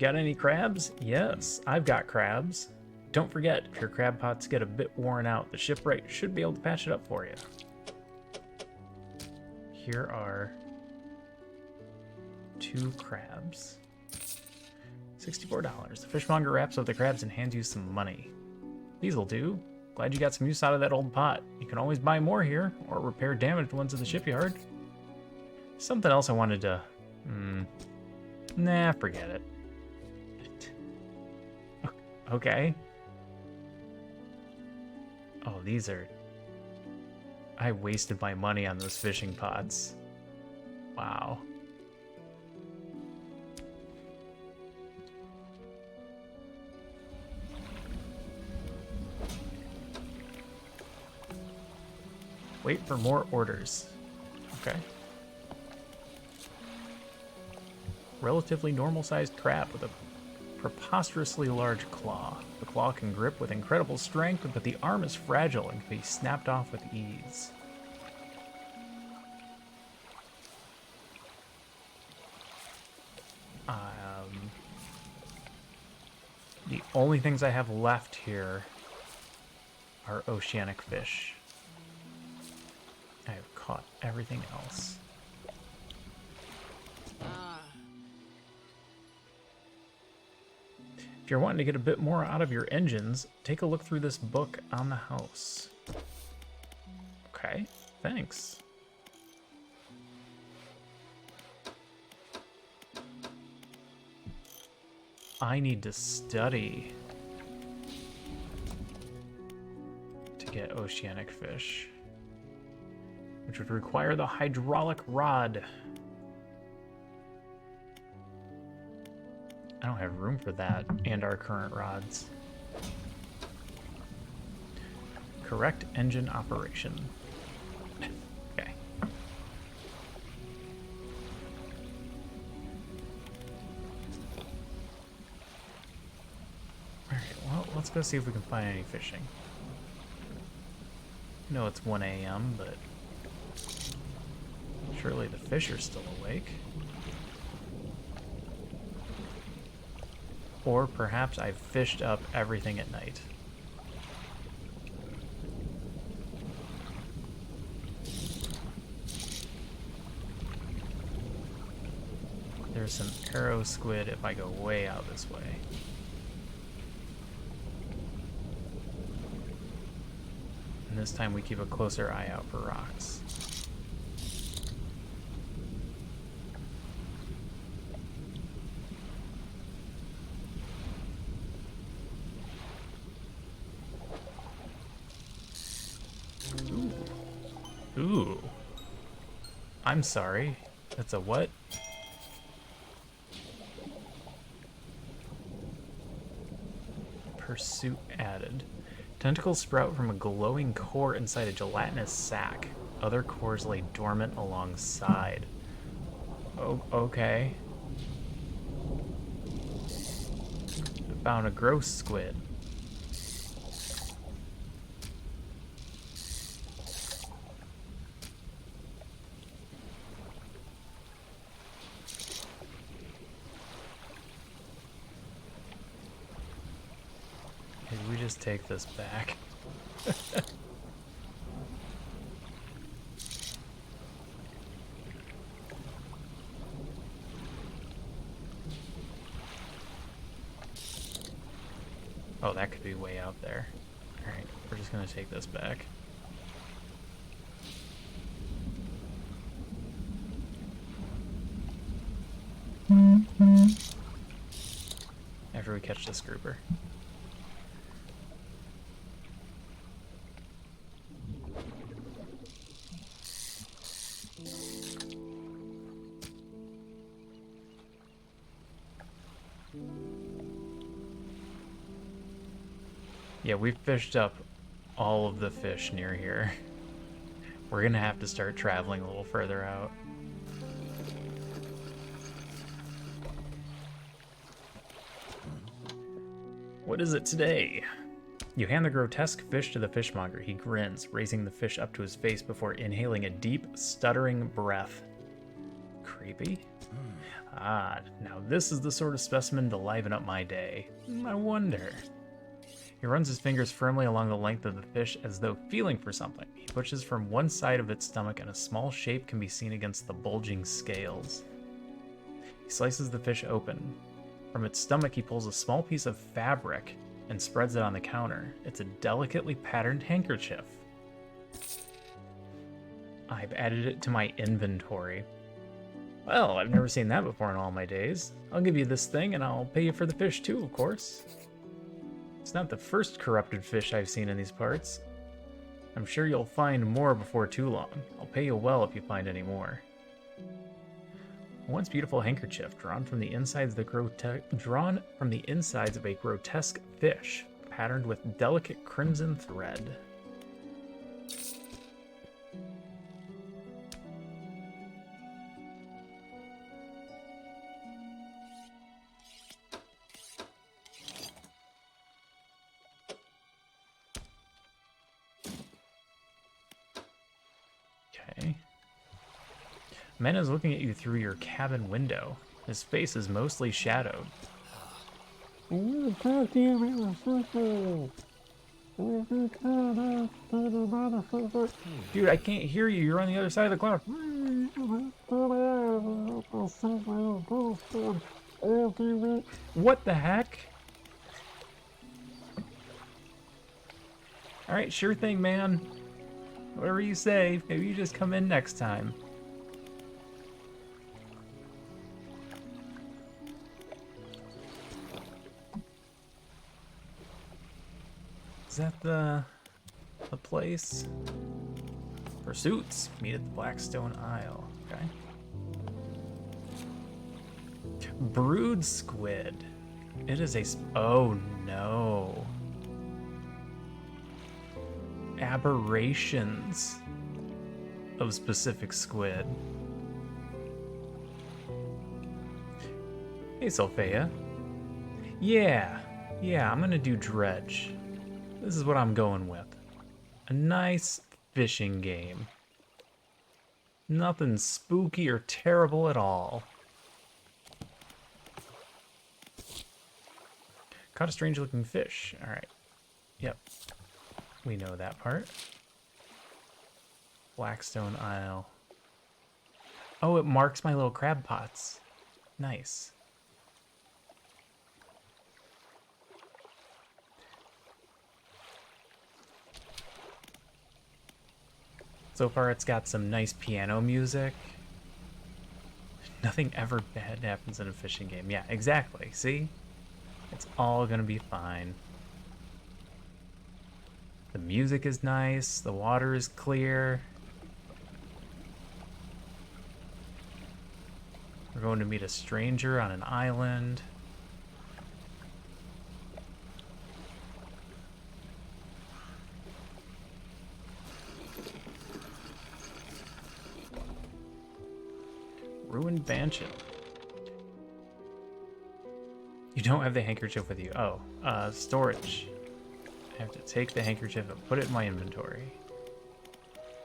got any crabs? Yes, I've got crabs. Don't forget, if your crab pots get a bit worn out, the shipwright should be able to patch it up for you. Here are 2 crabs. $64. The fishmonger wraps up the crabs and hands you some money. These'll do. Glad you got some use out of that old pot. You can always buy more here, or repair damaged ones at the shipyard. Something else I wanted to... Nah, forget it. Okay. Oh, these are... I wasted my money on those fishing pots. Wow. Wait for more orders. Okay. Relatively normal-sized crab with a preposterously large claw. The claw can grip with incredible strength, but the arm is fragile and can be snapped off with ease. The only things I have left here are oceanic fish. I have caught everything else. If you're wanting to get a bit more out of your engines, take a look through this book on the house. Okay, thanks. I need to study to get oceanic fish, which would require the hydraulic rod. I don't have room for that and our current rods. Correct engine operation. Okay. Alright, well, let's go see if we can find any fishing. I know it's 1 a.m., but surely the fish are still awake. Or perhaps I've fished up everything at night. There's some arrow squid if I go way out this way. And this time we keep a closer eye out for rocks. Ooh. I'm sorry. That's a what? Pursuit added. Tentacles sprout from a glowing core inside a gelatinous sac. Other cores lay dormant alongside. Oh, okay. I found a gross squid. We just take this back. Oh, that could be way out there. Alright, we're just gonna take this back. After we catch this grouper. Yeah, we've fished up all of the fish near here. We're gonna have to start traveling a little further out. What is it today? You hand the grotesque fish to the fishmonger. He grins, raising the fish up to his face before inhaling a deep, stuttering breath. Creepy. Ah, now this is the sort of specimen to liven up my day. I wonder. He runs his fingers firmly along the length of the fish as though feeling for something. He pushes from one side of its stomach and a small shape can be seen against the bulging scales. He slices the fish open. From its stomach he pulls a small piece of fabric and spreads it on the counter. It's a delicately patterned handkerchief. I've added it to my inventory. Well, I've never seen that before in all my days. I'll give you this thing and I'll pay you for the fish too, of course. It's not the first corrupted fish I've seen in these parts. I'm sure you'll find more before too long. I'll pay you well if you find any more. A once beautiful handkerchief drawn from the insides of a grotesque fish, patterned with delicate crimson thread. Okay. A man is looking at you through your cabin window. His face is mostly shadowed. Dude, I can't hear you. You're on the other side of the cloud. What the heck? Alright, sure thing, man. Whatever you say. Maybe you just come in next time. Is that the place? Pursuits. Meet at the Blackstone Isle. Okay. Brood squid. It is a... Oh, no. Aberrations of specific squid. Hey, Sophia. Yeah, I'm gonna do Dredge. This is what I'm going with. A nice fishing game. Nothing spooky or terrible at all. Caught a strange looking fish. Alright. Yep. We know that part. Blackstone Isle. Oh, it marks my little crab pots. Nice. So far it's got some nice piano music. Nothing ever bad happens in a fishing game. Yeah, exactly. See? It's all gonna be fine. The music is nice, the water is clear. We're going to meet a stranger on an island. Ruined mansion. You don't have the handkerchief with you. Oh, storage. I have to take the handkerchief and put it in my inventory.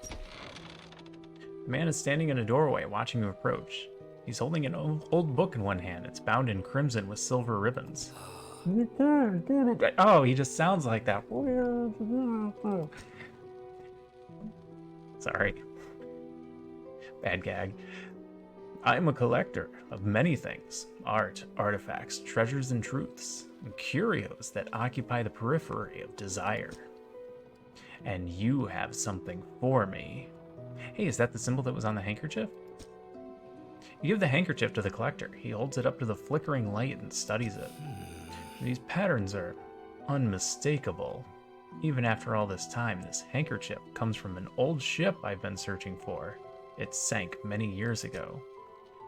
The man is standing in a doorway watching you approach. He's holding an old book in one hand. It's bound in crimson with silver ribbons. Oh, he just sounds like that. Sorry. Bad gag. I'm a collector of many things. Art, artifacts, treasures and truths, and curios that occupy the periphery of desire. And you have something for me. Hey, is that the symbol that was on the handkerchief? You give the handkerchief to the collector. He holds it up to the flickering light and studies it. These patterns are unmistakable. Even after all this time, this handkerchief comes from an old ship I've been searching for. It sank many years ago.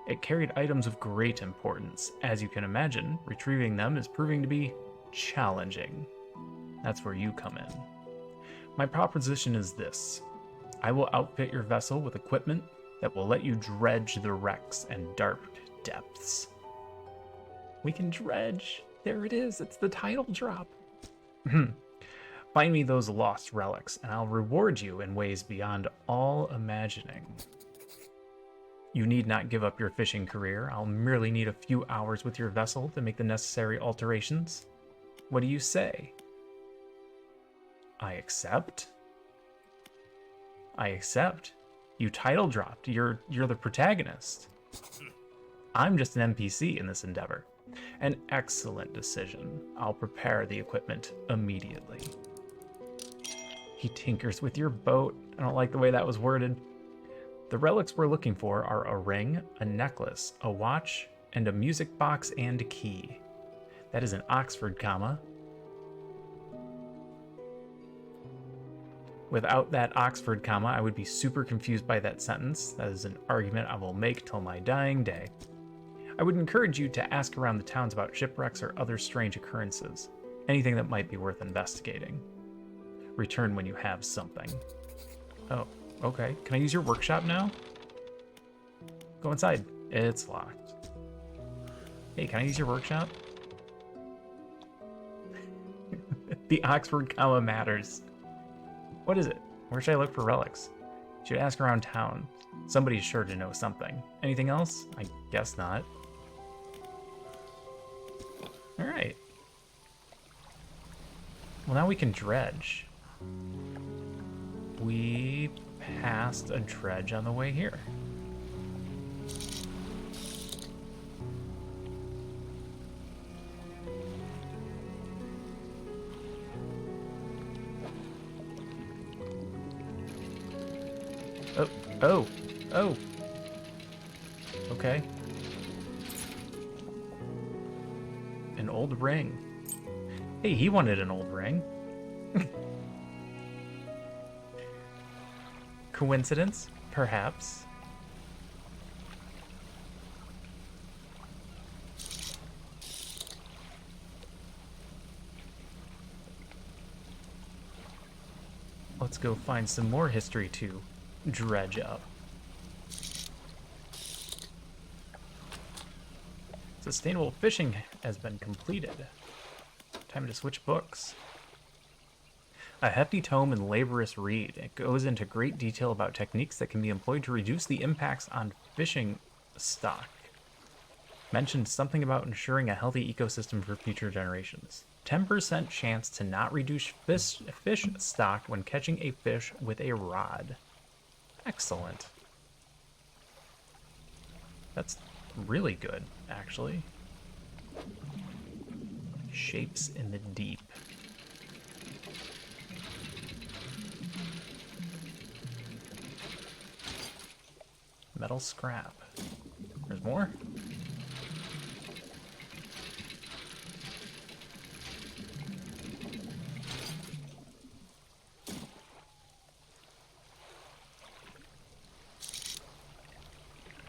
It carried items of great importance. As you can imagine, retrieving them is proving to be challenging. That's where you come in. My proposition is this. I will outfit your vessel with equipment that will let you dredge the wrecks and dark depths. We can dredge. There it is. It's the title drop. Find me those lost relics, and I'll reward you in ways beyond all imagining. You need not give up your fishing career. I'll merely need a few hours with your vessel to make the necessary alterations. What do you say? I accept. I accept. You title dropped. You're the protagonist. I'm just an NPC in this endeavor. An excellent decision. I'll prepare the equipment immediately. He tinkers with your boat. I don't like the way that was worded. The relics we're looking for are a ring, a necklace, a watch, and a music box and key. That is an Oxford comma. Without that Oxford comma, I would be super confused by that sentence. That is an argument I will make till my dying day. I would encourage you to ask around the towns about shipwrecks or other strange occurrences. Anything that might be worth investigating. Return when you have something. Oh, okay. Can I use your workshop now? Go inside. It's locked. Hey, can I use your workshop? The Oxford comma matters. What is it? Where should I look for relics? Should ask around town. Somebody's sure to know something. Anything else? I guess not. Alright. Well, now we can dredge. We passed a dredge on the way here. Oh. Okay. An old ring. Hey, he wanted an old ring. Coincidence? Perhaps. Let's go find some more history to dredge up. Sustainable fishing has been completed. Time to switch books. A hefty tome and laborious read. It goes into great detail about techniques that can be employed to reduce the impacts on fishing stock. Mentioned something about ensuring a healthy ecosystem for future generations. 10% chance to not reduce fish stock when catching a fish with a rod. Excellent. That's really good, actually. Shapes in the deep. Metal scrap. There's more?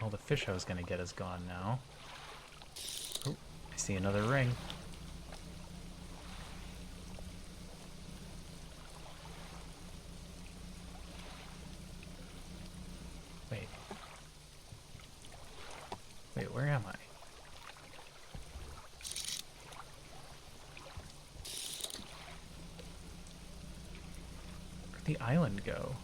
Oh, the fish I was gonna get is gone now. Oh, I see another ring. Wait, where am I? Where'd the island go?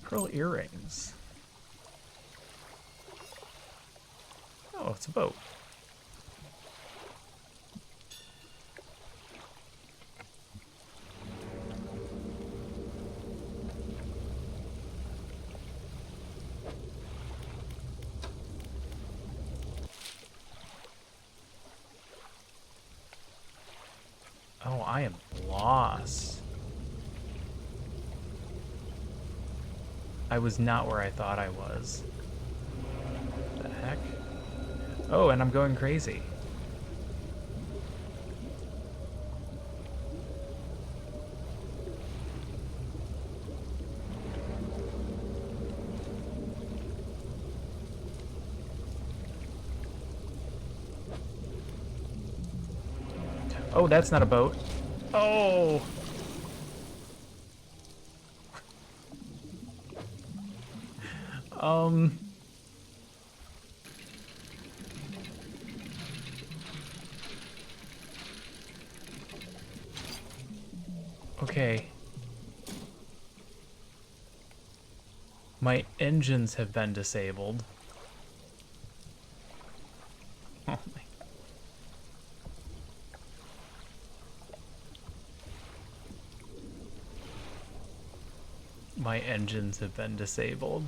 Pearl earrings. Oh, it's a boat. Oh, I am lost. I was not where I thought I was. The heck? Oh, and I'm going crazy. Oh, that's not a boat. Oh! Um... Okay. My engines have been disabled. Oh my. My engines have been disabled.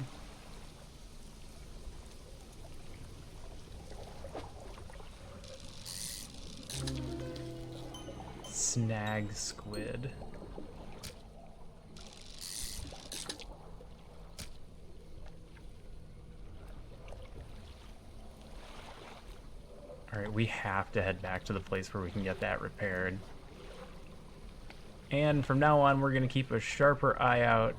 Snag squid. Alright, we have to head back to the place where we can get that repaired. And from now on, we're going to keep a sharper eye out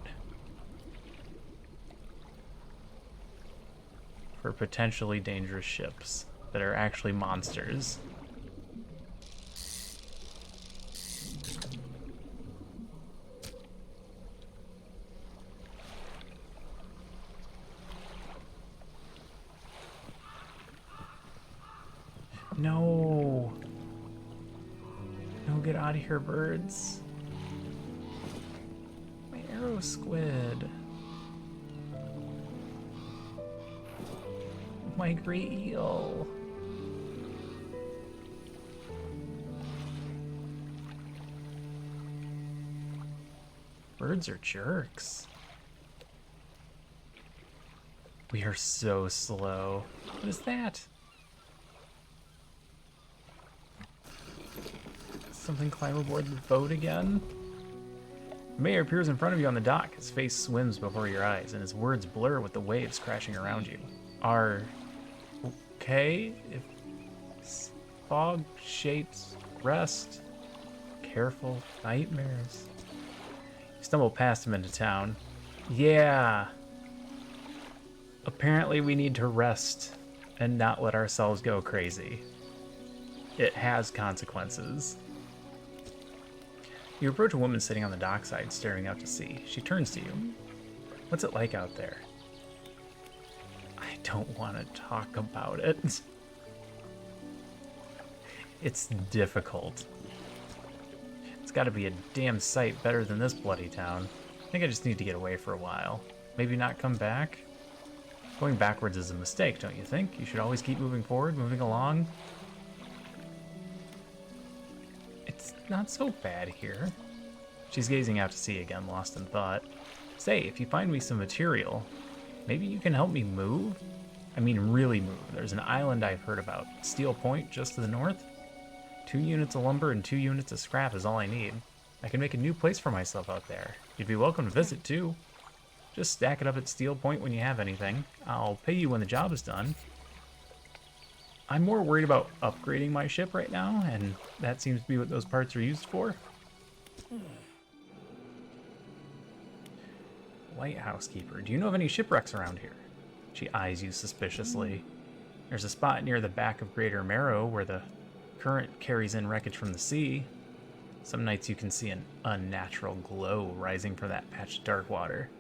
for potentially dangerous ships that are actually monsters. No. No, get out of here, birds. My arrow squid. My great eel. Birds are jerks. We are so slow. What is that? Something climb aboard the boat again? The mayor appears in front of you on the dock. His face swims before your eyes, and his words blur with the waves crashing around you. Are okay if fog shapes rest, careful nightmares. You stumble past him into town. Yeah. Apparently we need to rest and not let ourselves go crazy. It has consequences. You approach a woman sitting on the dockside, staring out to sea. She turns to you. What's it like out there? I don't want to talk about it. It's difficult. It's got to be a damn sight better than this bloody town. I think I just need to get away for a while. Maybe not come back? Going backwards is a mistake, don't you think? You should always keep moving forward, moving along. It's not so bad here. She's gazing out to sea again, lost in thought. Say, if you find me some material, maybe you can help me move? I mean, really move. There's an island I've heard about. Steel Point, just to the north. 2 units of lumber and 2 units of scrap is all I need. I can make a new place for myself out there. You'd be welcome to visit, too. Just stack it up at Steel Point when you have anything. I'll pay you when the job is done. I'm more worried about upgrading my ship right now, and that seems to be what those parts are used for. Lighthouse keeper, do you know of any shipwrecks around here? She eyes you suspiciously. There's a spot near the back of Greater Marrow where the current carries in wreckage from the sea. Some nights you can see an unnatural glow rising from that patch of dark water.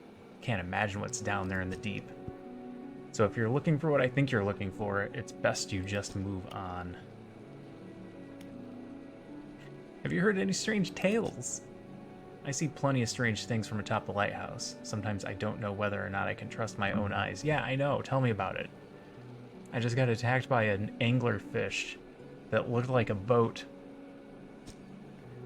Can't imagine what's down there in the deep. So if you're looking for what I think you're looking for, it's best you just move on. Have you heard any strange tales? I see plenty of strange things from atop the lighthouse. Sometimes I don't know whether or not I can trust my own eyes. Yeah, I know. Tell me about it. I just got attacked by an anglerfish that looked like a boat.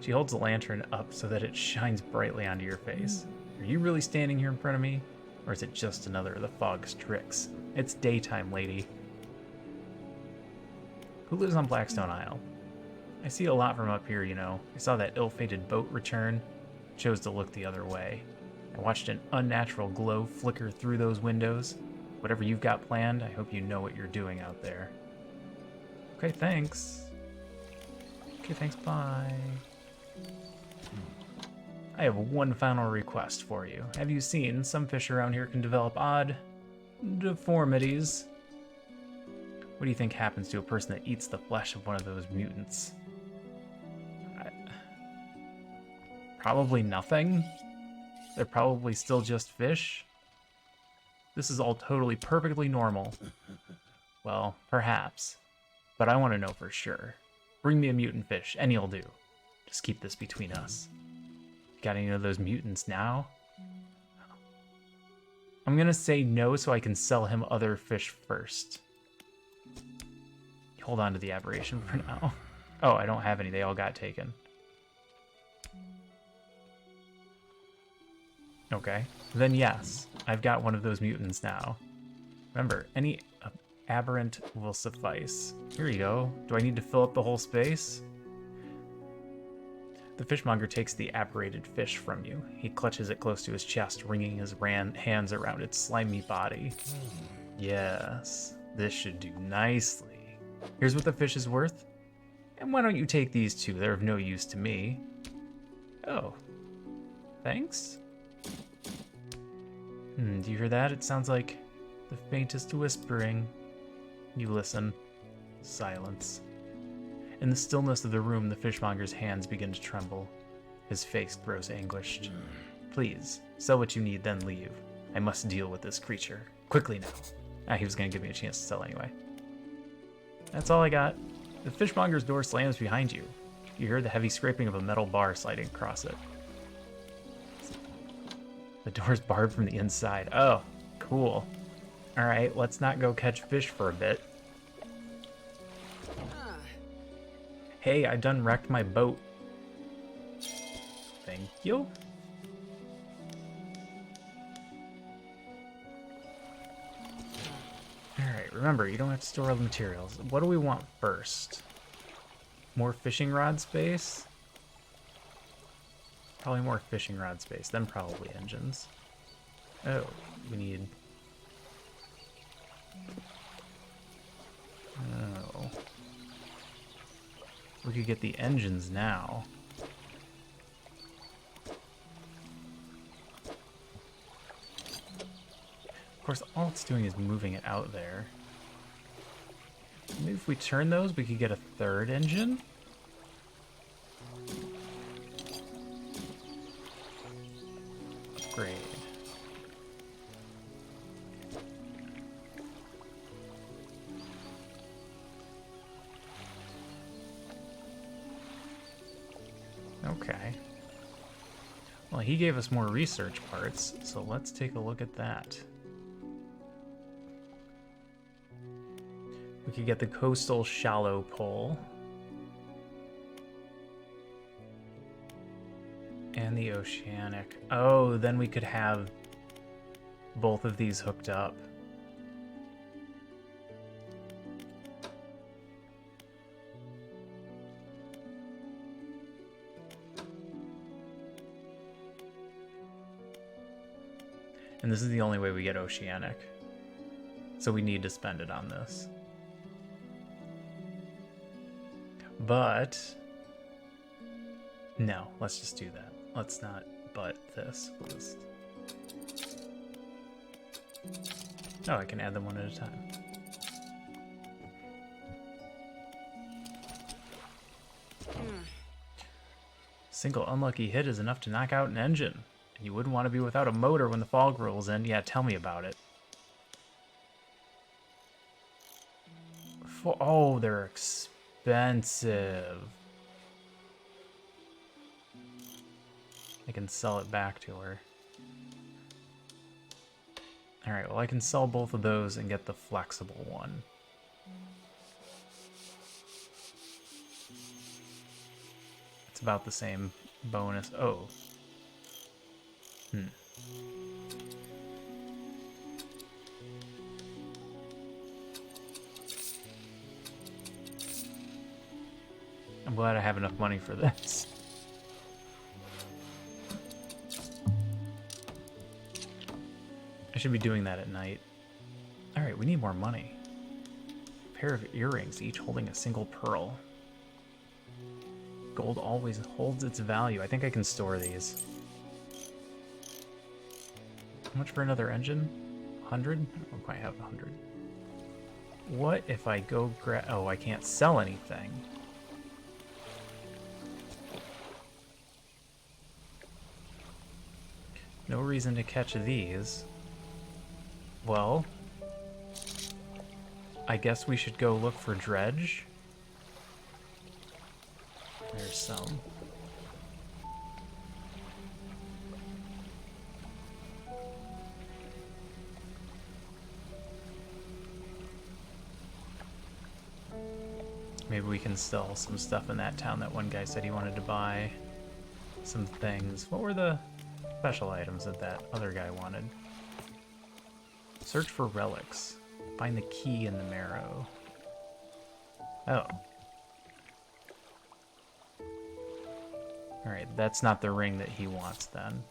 She holds the lantern up so that it shines brightly onto your face. Are you really standing here in front of me? Or is it just another of the fog's tricks? It's daytime, lady. Who lives on Blackstone Isle? I see a lot from up here, you know. I saw that ill-fated boat return. Chose to look the other way. I watched an unnatural glow flicker through those windows. Whatever you've got planned, I hope you know what you're doing out there. Okay, thanks. Okay, thanks, bye. I have one final request for you. Have you seen some fish around here can develop odd deformities? What do you think happens to a person that eats the flesh of one of those mutants? Probably nothing. They're probably still just fish. This is all totally perfectly normal. Well, perhaps. But I want to know for sure. Bring me a mutant fish, any'll do. Just keep this between us. Got any of those mutants now? I'm gonna say no so I can sell him other fish first. Hold on to the aberration for now. Oh, I don't have any. They all got taken. Okay. Then yes, I've got one of those mutants now. Remember, any aberrant will suffice. Here you go. Do I need to fill up the whole space? The fishmonger takes the aberrated fish from you. He clutches it close to his chest, wringing his hands around its slimy body. Yes, this should do nicely. Here's what the fish is worth. And why don't you take these two? They're of no use to me. Oh, thanks? Do you hear that? It sounds like the faintest whispering. You listen. Silence. In the stillness of the room, the fishmonger's hands begin to tremble. His face grows anguished. Please, sell what you need, then leave. I must deal with this creature. Quickly now. He was going to give me a chance to sell anyway. That's all I got. The fishmonger's door slams behind you. You hear the heavy scraping of a metal bar sliding across it. The door's barred from the inside. Oh, cool. All right, let's not go catch fish for a bit. Hey, I done wrecked my boat. Thank you. Alright, remember, you don't have to store all the materials. What do we want first? More fishing rod space? Probably more fishing rod space, then probably engines. Oh, we need... Oh... We could get the engines now. Of course, all it's doing is moving it out there. Maybe if we turn those, we could get a third engine? Upgrade. Okay. Well, he gave us more research parts, so let's take a look at that. We could get the coastal shallow pole. And the oceanic. Oh, then we could have both of these hooked up. And this is the only way we get oceanic. So we need to spend it on this. But no, let's just do that. Let's not butt this. We'll just... Oh, I can add them one at a time. Single unlucky hit is enough to knock out an engine. And you wouldn't want to be without a motor when the fog rolls in. Yeah, tell me about it. Oh, they're expensive. I can sell it back to her. Alright, well I can sell both of those and get the flexible one. It's about the same bonus. Oh. I'm glad I have enough money for this. I should be doing that at night. Alright, we need more money. A pair of earrings, each holding a single pearl. Gold always holds its value. I think I can store these. How much for another engine? 100? I don't quite have 100. What if I go grab... Oh, I can't sell anything. No reason to catch these. Well, I guess we should go look for Dredge. There's some. Maybe we can sell some stuff in that town that one guy said he wanted to buy. Some things. What were the special items that that other guy wanted? Search for relics. Find the key in the marrow. Oh. Alright, that's not the ring that he wants then.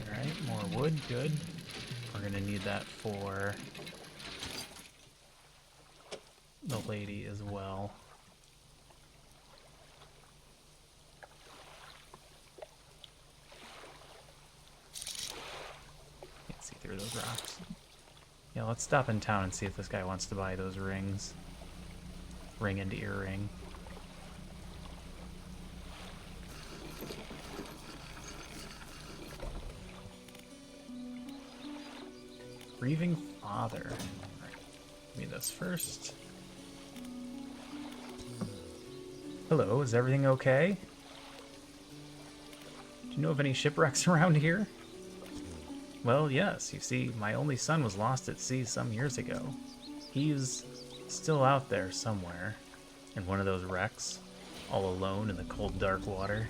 Alright, more wood, good. We're gonna need that for the lady as well. Can't see through those rocks. Yeah, let's stop in town and see if this guy wants to buy those rings. Ring and earring. Grieving father. Right. Give me this first. Hello, is everything okay? Do you know of any shipwrecks around here? Well, yes. You see, my only son was lost at sea some years ago. He's still out there somewhere, in one of those wrecks, all alone in the cold, dark water.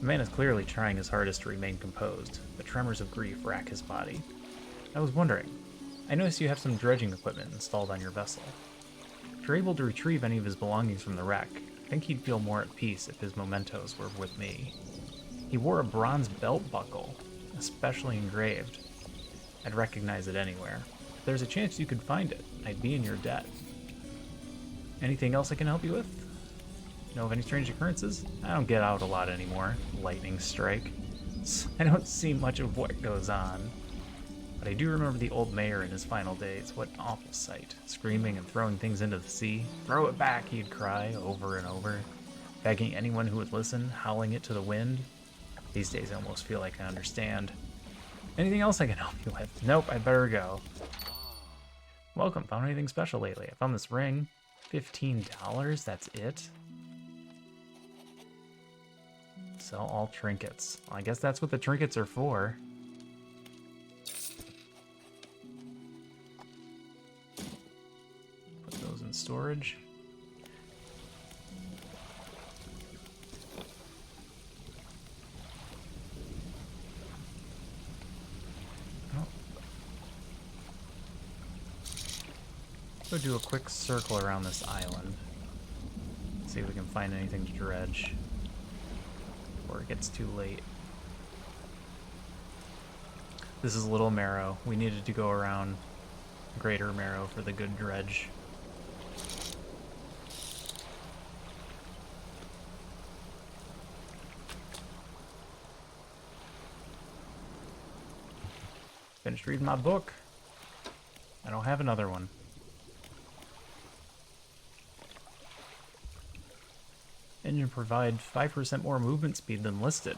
The man is clearly trying his hardest to remain composed, but tremors of grief rack his body. I was wondering, I noticed you have some dredging equipment installed on your vessel. If you're able to retrieve any of his belongings from the wreck, I think he'd feel more at peace if his mementos were with me. He wore a bronze belt buckle, especially engraved. I'd recognize it anywhere. If there's a chance you could find it, I'd be in your debt. Anything else I can help you with? Know of any strange occurrences? I don't get out a lot anymore. Lightning strike. I don't see much of what goes on. But I do remember the old mayor in his final days. What an awful sight. Screaming and throwing things into the sea. Throw it back, he'd cry over and over. Begging anyone who would listen, howling it to the wind. These days I almost feel like I understand. Anything else I can help you with? Nope, I better go. Welcome, found anything special lately? I found this ring. $15, that's it? Sell all trinkets. Well, I guess that's what the trinkets are for. Put those in storage. Go do a quick circle around this island. See if we can find anything to dredge before it gets too late. This is Little Marrow. We needed to go around Greater Marrow for the good dredge. Finished reading my book. I don't have another one. Engine provide 5% more movement speed than listed.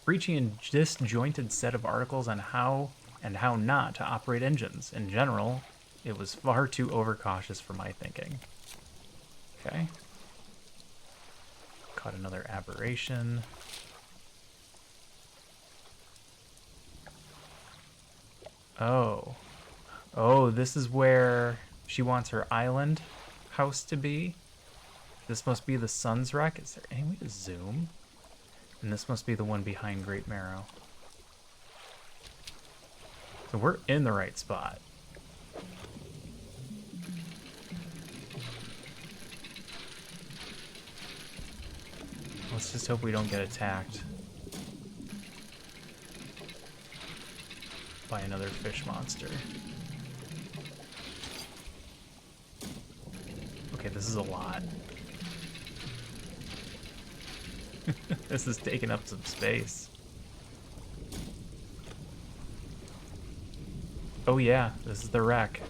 Breaching a disjointed set of articles on how and how not to operate engines. In general, it was far too overcautious for my thinking. Okay. Caught another aberration. Oh. Oh, this is where she wants her island house to be. This must be the sun's wreck. Is there any way to zoom? And this must be the one behind Great Marrow. So we're in the right spot. Let's just hope we don't get attacked by another fish monster. Okay, this is a lot. This is taking up some space. Oh yeah, this is the wreck.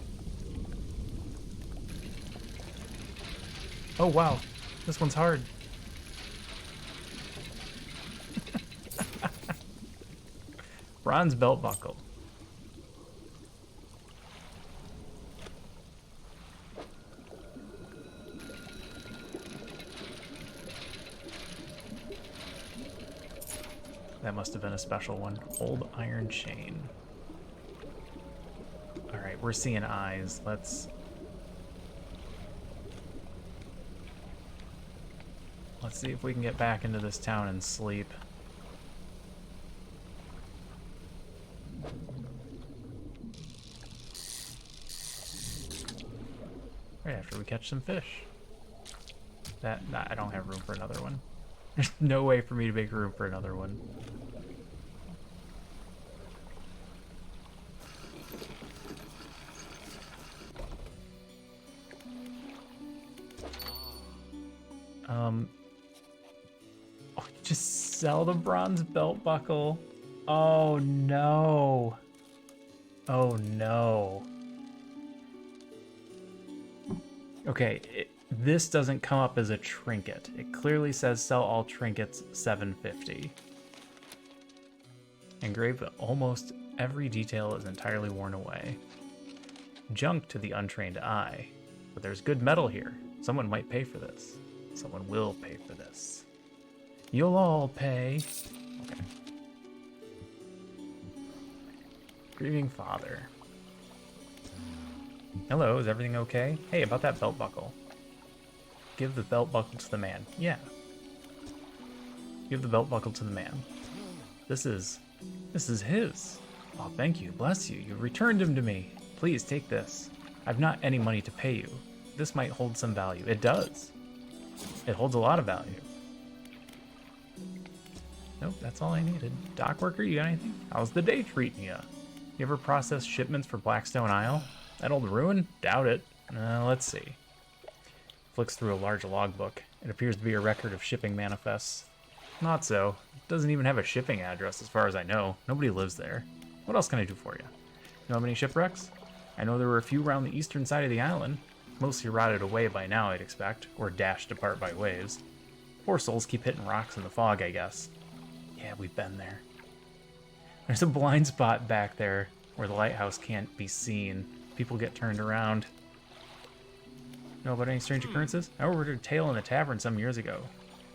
Oh wow, this one's hard. Bronze belt buckle. That must have been a special one. Old iron chain. Alright, we're seeing eyes. Let's see if we can get back into this town and sleep. Right after we catch some fish. Nah, I don't have room for another one. There's no way for me to make room for another one. Oh, just sell the bronze belt buckle. Oh no. Oh no. Okay, this doesn't come up as a trinket. It clearly says sell all trinkets $7.50. Engraved, but almost every detail is entirely worn away. Junk to the untrained eye. But there's good metal here. Someone might pay for this. Someone will pay for this. You'll all pay. Okay. Grieving father. Hello, is everything okay? Hey, about that belt buckle. Give the belt buckle to the man. Yeah. Give the belt buckle to the man. This is his. Oh, thank you. Bless you. You returned him to me. Please take this. I've not any money to pay you. This might hold some value. It does. It holds a lot of value. Nope, that's all I needed. Dock worker, you got anything? How's the day treating ya? You ever process shipments for Blackstone Isle? That old ruin? Doubt it. Let's see. Flicks through a large logbook. It appears to be a record of shipping manifests. Not so. It doesn't even have a shipping address as far as I know. Nobody lives there. What else can I do for you? You know how many shipwrecks? I know there were a few around the eastern side of the island. Mostly rotted away by now, I'd expect, or dashed apart by waves. Poor souls keep hitting rocks in the fog, I guess. Yeah, we've been there. There's a blind spot back there where the lighthouse can't be seen. People get turned around. Know about any strange occurrences? I ordered a tale in a tavern some years ago.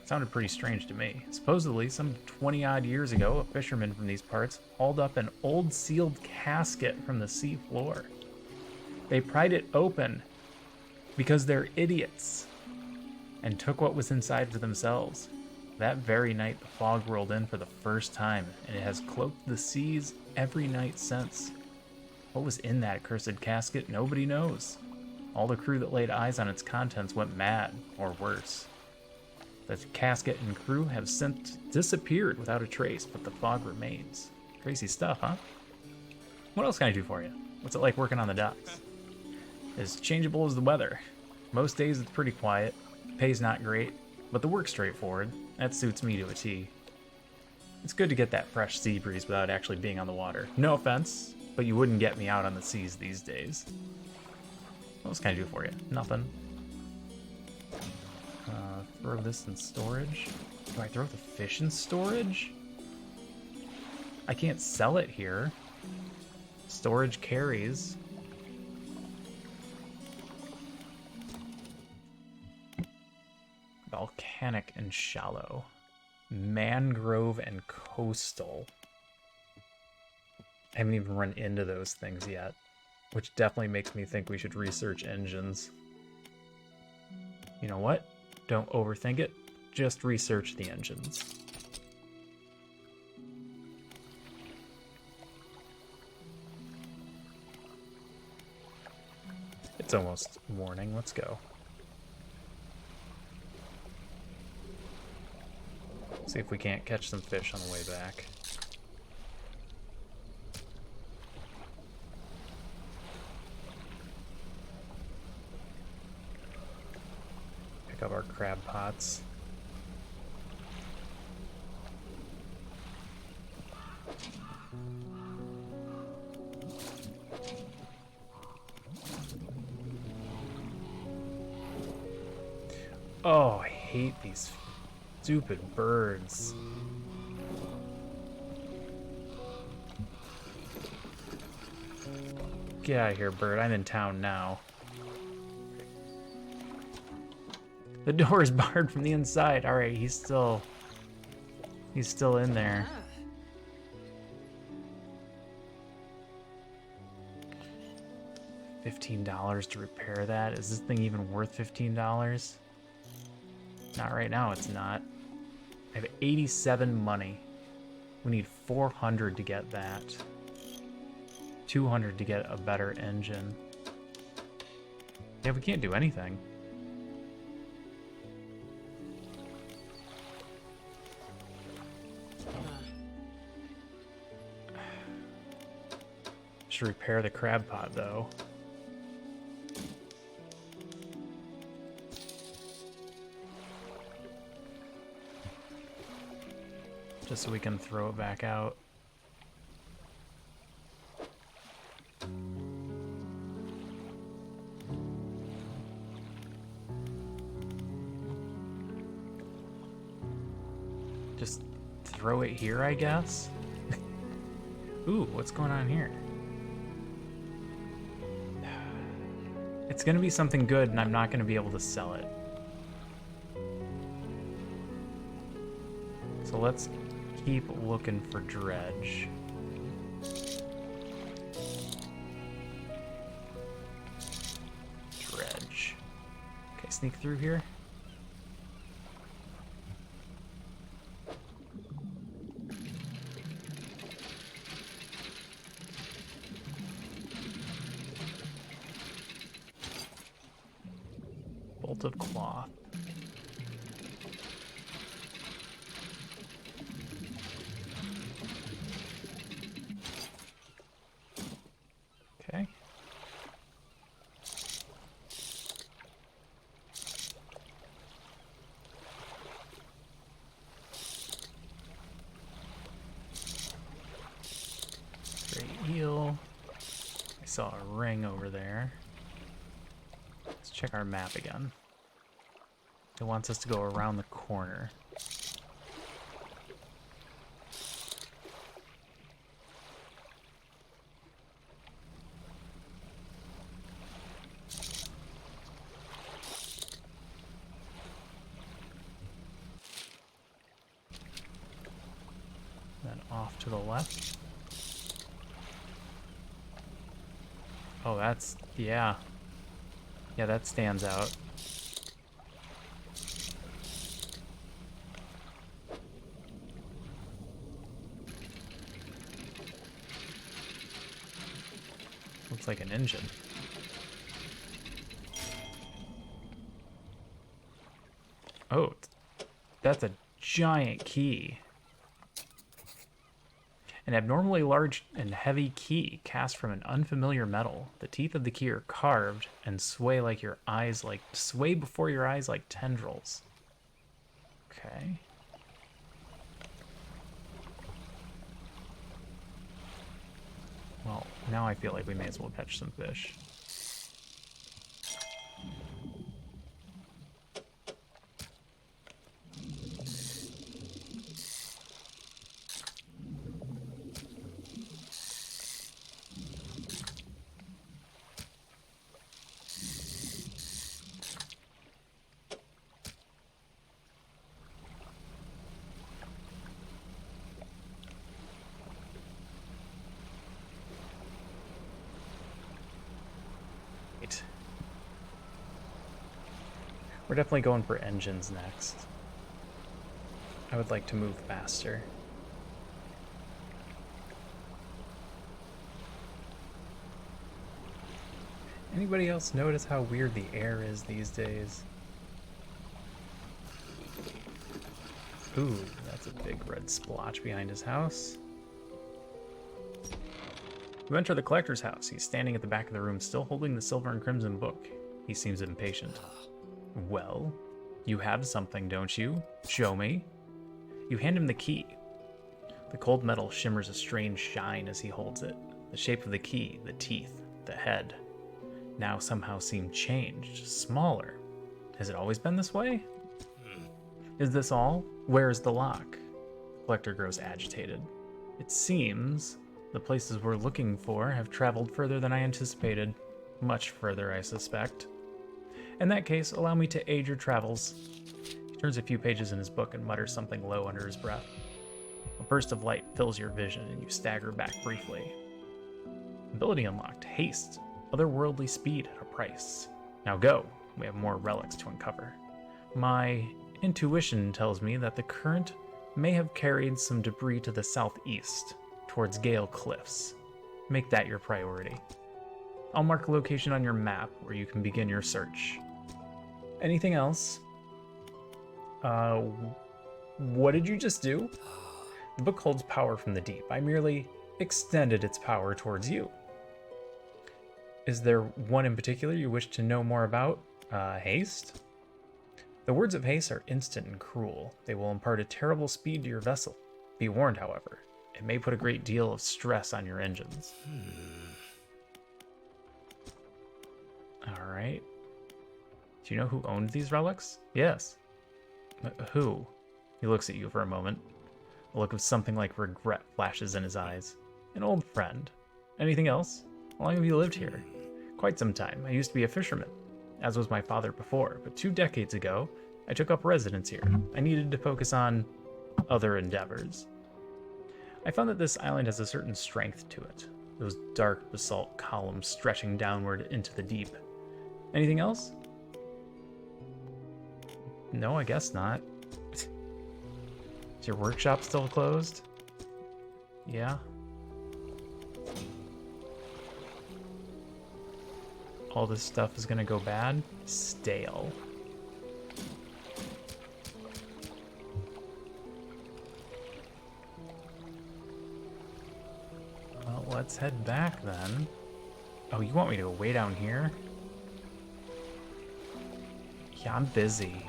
It sounded pretty strange to me. Supposedly, some 20-odd years ago, a fisherman from these parts hauled up an old sealed casket from the sea floor. They pried it open because they're idiots and took what was inside for themselves. That very night, the fog rolled in for the first time, and it has cloaked the seas every night since. What was in that cursed casket, nobody knows. All the crew that laid eyes on its contents went mad, or worse. The casket and crew have since disappeared without a trace, but the fog remains. Crazy stuff, huh? What else can I do for you? What's it like working on the docks? As changeable as the weather. Most days it's pretty quiet. Pay's not great, but the work's straightforward. That suits me to a T. It's good to get that fresh sea breeze without actually being on the water. No offense, but you wouldn't get me out on the seas these days. What else can I do for you? Nothing. Throw this in storage? Do I throw the fish in storage? I can't sell it here. Storage carries. Volcanic and shallow. Mangrove and coastal. I haven't even run into those things yet, which definitely makes me think we should research engines. You know what? Don't overthink it. Just research the engines. It's almost morning. Let's go. See if we can't catch some fish on the way back. Pick up our crab pots. Oh, I hate these stupid birds. Get out of here, bird. I'm in town now. The door is barred from the inside. All right, he's still in there. $15 to repair that? Is this thing even worth $15? Not right now, it's not. I have 87 money. We need 400 to get that. 200 to get a better engine. Yeah, we can't do anything. Should repair the crab pot, though. Just so we can throw it back out. Just throw it here, I guess? Ooh, what's going on here? It's gonna be something good, and I'm not gonna be able to sell it. So let's keep looking for Dredge. Dredge. Okay, sneak through here. Bolted cloth. Okay. Great eel. I saw a ring over there. Let's check our map again. It wants us to go around the corner. Then off to the left. Oh, that's, yeah. Yeah, that stands out. Looks like an engine. Oh, that's a giant key. An abnormally large and heavy key cast from an unfamiliar metal. The teeth of the key are carved and sway before your eyes like tendrils. Okay. Well, now I feel like we may as well catch some fish. We're definitely going for engines next. I would like to move faster. Anybody else notice how weird the air is these days? Ooh, that's a big red splotch behind his house. You enter the collector's house. He's standing at the back of the room, still holding the silver and crimson book. He seems impatient. Well, you have something, don't you? Show me. You hand him the key. The cold metal shimmers a strange shine as he holds it. The shape of the key, the teeth, the head, now somehow seem changed, smaller. Has it always been this way? Is this all? Where's the lock? The collector grows agitated. It seems the places we're looking for have traveled further than I anticipated. Much further, I suspect. In that case, allow me to aid your travels. He turns a few pages in his book and mutters something low under his breath. A burst of light fills your vision and you stagger back briefly. Ability unlocked. Haste. Otherworldly speed at a price. Now go. We have more relics to uncover. My intuition tells me that the current may have carried some debris to the southeast, towards Gale Cliffs. Make that your priority. I'll mark a location on your map where you can begin your search. Anything else? What did you just do? The book holds power from the deep. I merely extended its power towards you. Is there one in particular you wish to know more about? Haste? The words of haste are instant and cruel. They will impart a terrible speed to your vessel. Be warned, however, it may put a great deal of stress on your engines. Alright. Do you know who owned these relics? Yes. Who? He looks at you for a moment. A look of something like regret flashes in his eyes. An old friend. Anything else? How long have you lived here? Quite some time. I used to be a fisherman, as was my father before, but 2 decades ago, I took up residence here. I needed to focus on other endeavors. I found that this island has a certain strength to it, those dark basalt columns stretching downward into the deep. Anything else? No, I guess not. Is your workshop still closed? Yeah. All this stuff is gonna go bad? Stale. Well, let's head back then. Oh, you want me to go way down here? Yeah, I'm busy.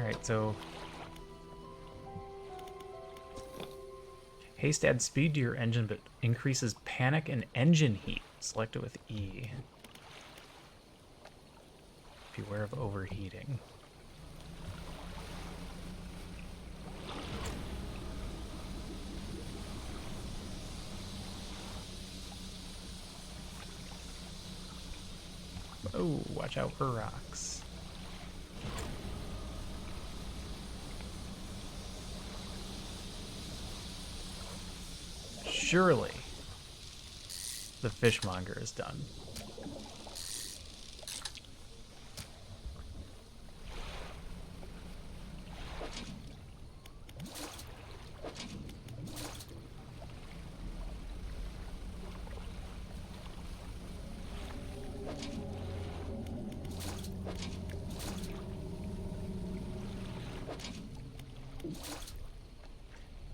Alright, so... Haste adds speed to your engine, but increases panic and engine heat. Select it with E. Beware of overheating. Oh, watch out for rocks. Surely, the fishmonger is done.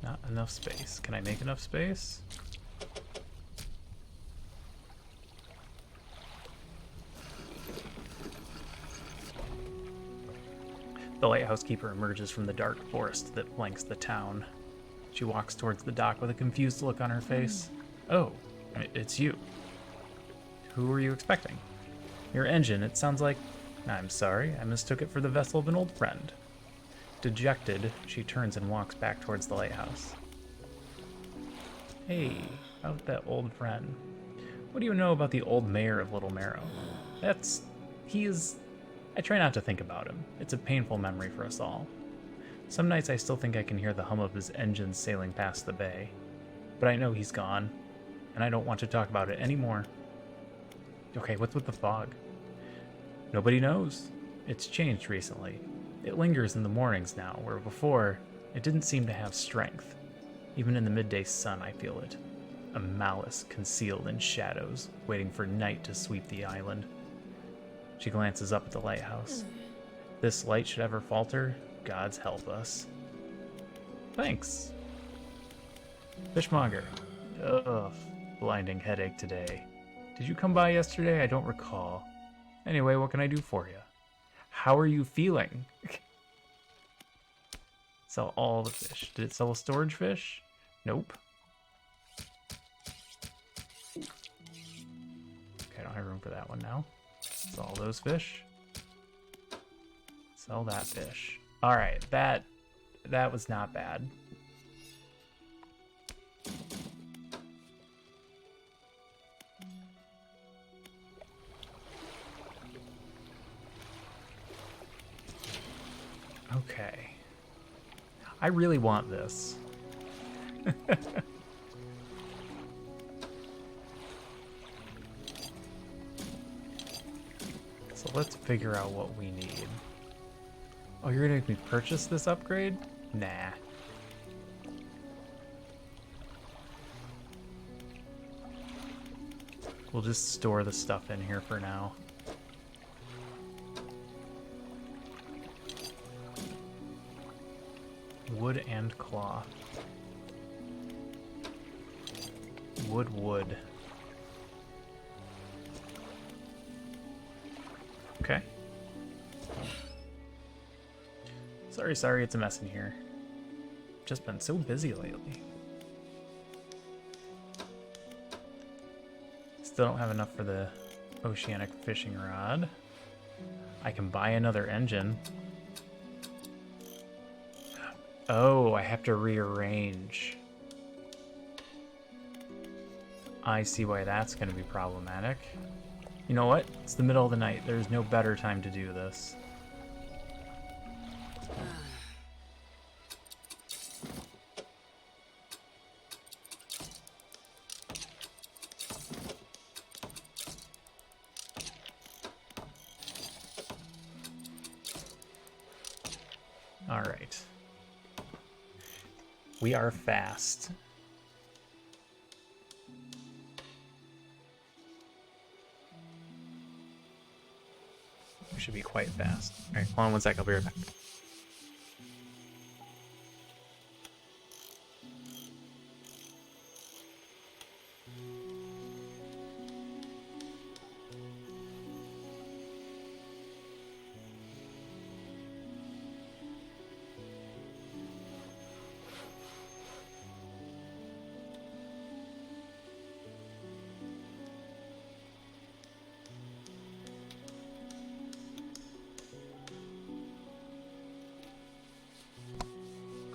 Not enough space. Can I make enough space? The lighthouse keeper emerges from the dark forest that flanks the town. She walks towards the dock with a confused look on her face. Oh, it's you. Who were you expecting? Your engine, it sounds like... I'm sorry, I mistook it for the vessel of an old friend. Dejected, she turns and walks back towards the lighthouse. Hey, how's that old friend? What do you know about the old mayor of Little Marrow? He is... I try not to think about him. It's a painful memory for us all. Some nights I still think I can hear the hum of his engines sailing past the bay. But I know he's gone, and I don't want to talk about it anymore. Okay, what's with the fog? Nobody knows. It's changed recently. It lingers in the mornings now, where before, it didn't seem to have strength. Even in the midday sun, I feel it. A malice concealed in shadows, waiting for night to sweep the island. She glances up at the lighthouse. If this light should ever falter, God's help us. Thanks. Fishmonger. Ugh, blinding headache today. Did you come by yesterday? I don't recall. Anyway, what can I do for you? How are you feeling? Sell all the fish. Did it sell a storage fish? Nope. Okay, I don't have room for that one now. Sell those fish. Sell that fish. All right, that was not bad. Okay. I really want this. So let's figure out what we need. Oh, you're gonna make me purchase this upgrade? Nah. We'll just store the stuff in here for now. Wood and cloth. Wood. Okay. Sorry, it's a mess in here. Just been so busy lately. Still don't have enough for the oceanic fishing rod. I can buy another engine. Oh, I have to rearrange. I see why that's going to be problematic. You know what? It's the middle of the night. There's no better time to do this. All right. We are fast. We should be quite fast. All right, hold on one sec. I'll be right back.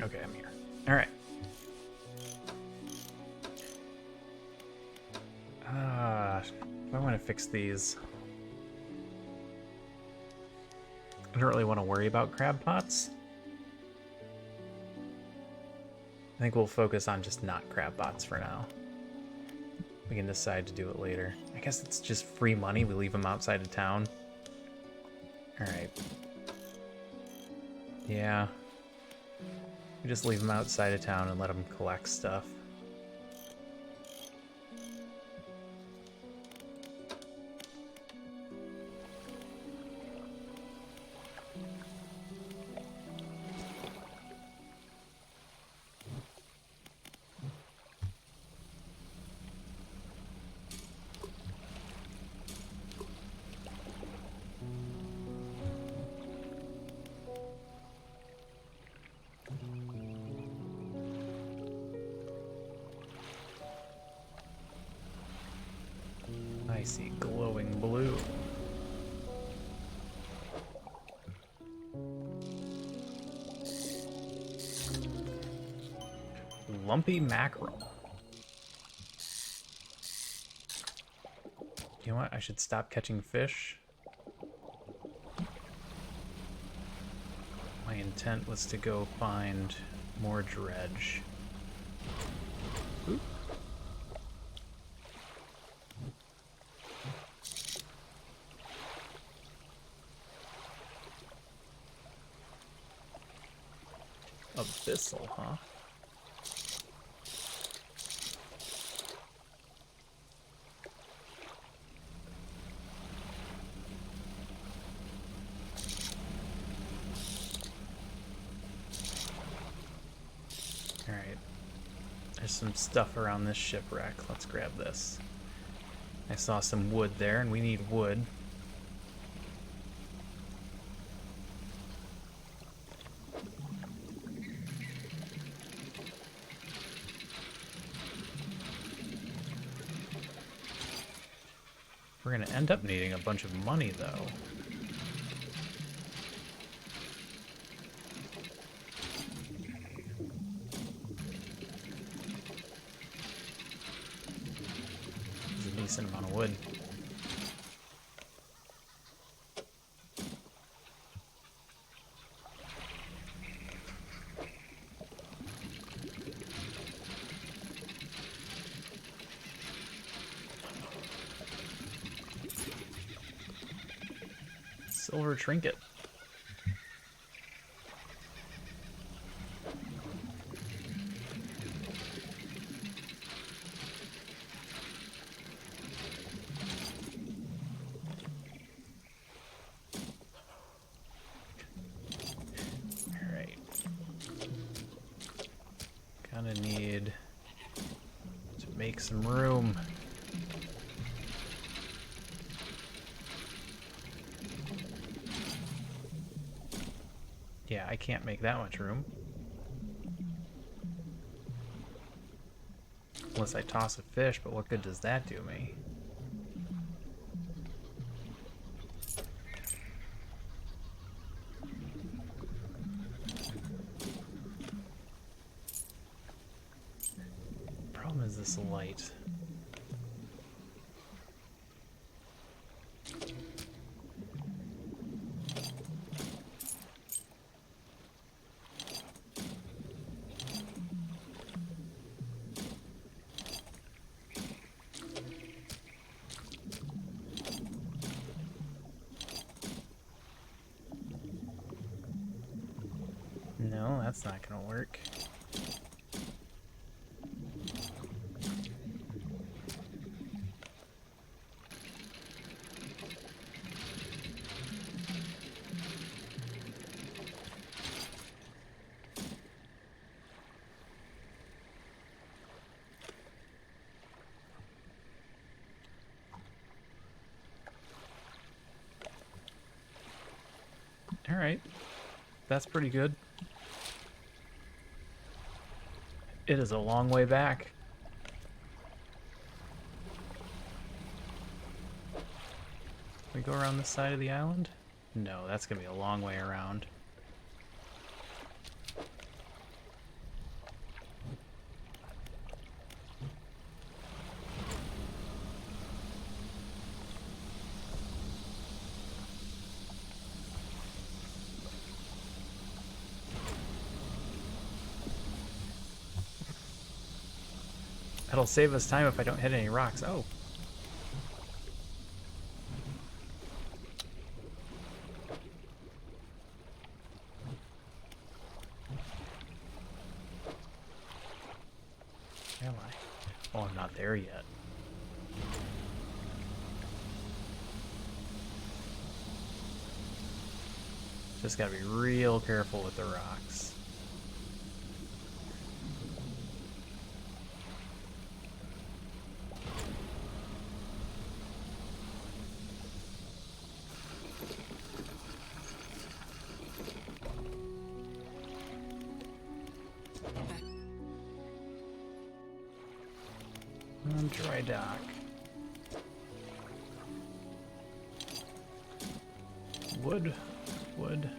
Okay, I'm here. All right. Do I want to fix these? I don't really want to worry about crab pots. I think we'll focus on just not crab pots for now. We can decide to do it later. I guess it's just free money. We leave them outside of town. All right. Yeah. We just leave them outside of town and let them collect stuff. I see glowing blue. Lumpy mackerel. You know what? I should stop catching fish. My intent was to go find more dredge. Ooh. Abyssal, huh? Alright. There's some stuff around this shipwreck. Let's grab this. I saw some wood there, and we need wood. We're gonna end up needing a bunch of money, though. There's a decent amount of wood. Silver trinket. Alright. Kinda need to make some room. Yeah, I can't make that much room. Unless I toss a fish, but what good does that do me? Problem is this light. No, that's not gonna work. All right, that's pretty good. It is a long way back. We go around this side of the island? No, that's gonna be a long way around. That'll save us time if I don't hit any rocks. Oh. Am I? Oh, I'm not there yet. Just gotta be real careful with the rocks. Dry dock. Wood. Wood.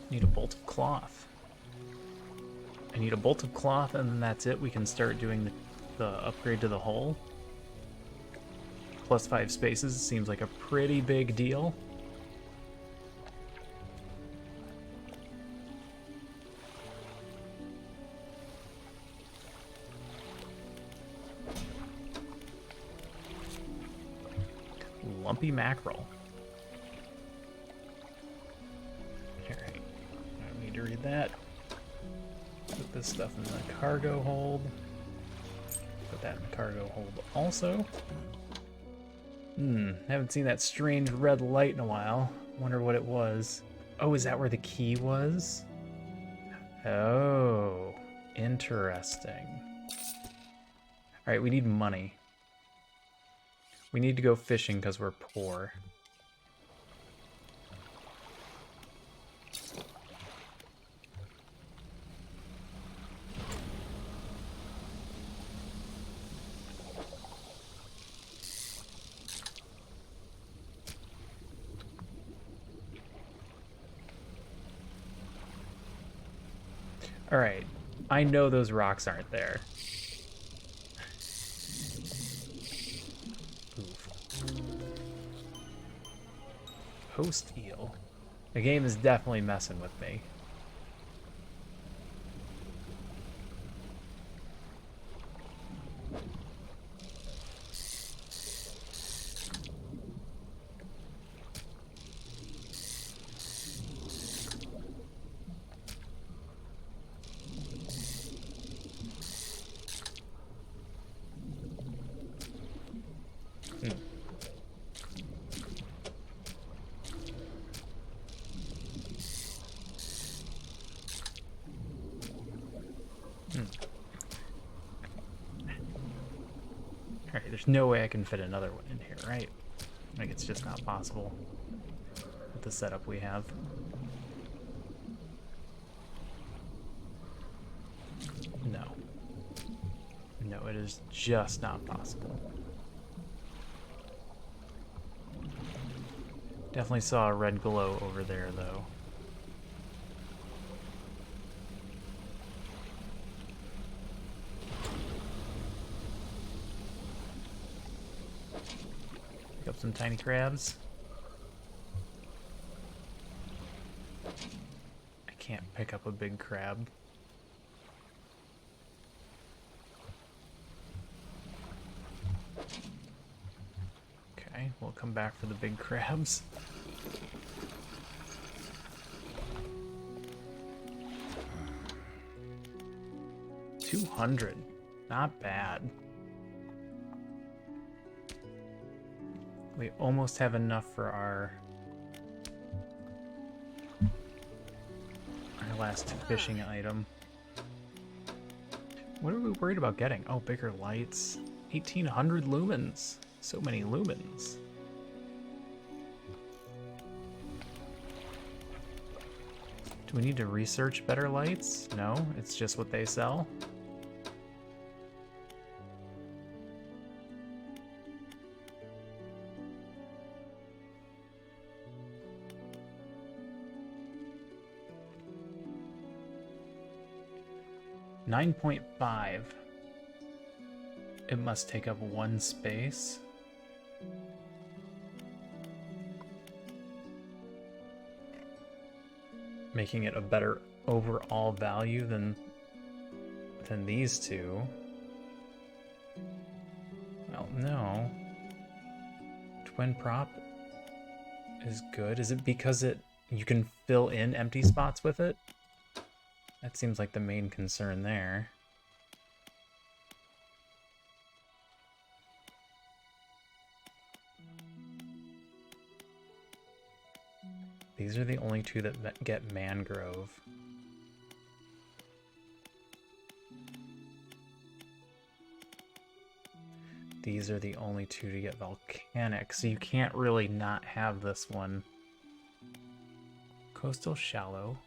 Need a bolt of cloth. I need a bolt of cloth, and then that's it. We can start doing the upgrade to the hull. Plus 5 spaces seems like a pretty big deal. Lumpy mackerel. Alright, I don't need to read that. Put this stuff in the cargo hold. Put that in the cargo hold also. Haven't seen that strange red light in a while. Wonder what it was. Oh, is that where the key was? Oh, interesting. Alright, we need money. We need to go fishing because we're poor. Alright. I know those rocks aren't there. Oof. Host eel. The game is definitely messing with me. Alright, there's no way I can fit another one in here, right? Like, it's just not possible with the setup we have. No. No, it is just not possible. Definitely saw a red glow over there, though. Pick up some tiny crabs. I can't pick up a big crab. Okay, we'll come back for the big crabs. $200. Not bad. We almost have enough for our last fishing item. What are we worried about getting? Oh, bigger lights. 1,800 lumens. So many lumens. Do we need to research better lights? No, it's just what they sell. $9.5. It must take up one space. Making it a better overall value than these two. Well, no. Twin prop is good. Is it because you can fill in empty spots with it? That seems like the main concern there. These are the only two that get mangrove. These are the only two to get volcanic, so you can't really not have this one. Coastal shallow.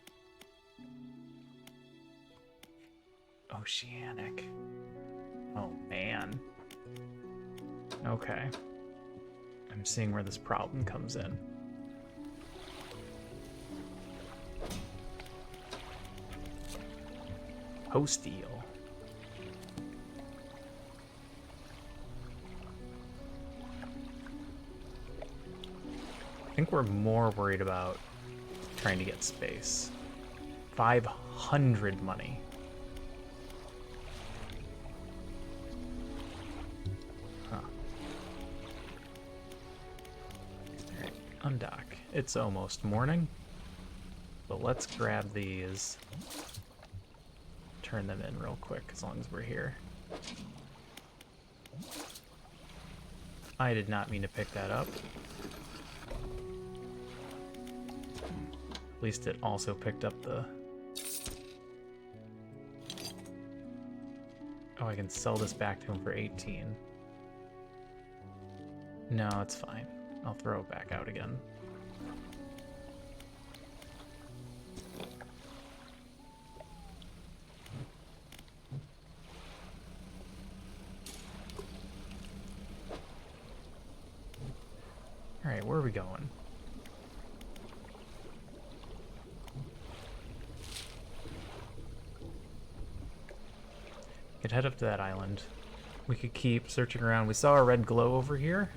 Oceanic. Oh man. Okay. I'm seeing where this problem comes in. Host eel. I think we're more worried about trying to get space. 500 money. Huh. Alright, undock. It's almost morning, but let's grab these. Turn them in real quick as long as we're here. I did not mean to pick that up. At least it also picked up the... Oh, I can sell this back to him for 18. No, it's fine. I'll throw it back out again. Alright, where are we going? could head up to that island. We could keep searching around. We saw a red glow over here.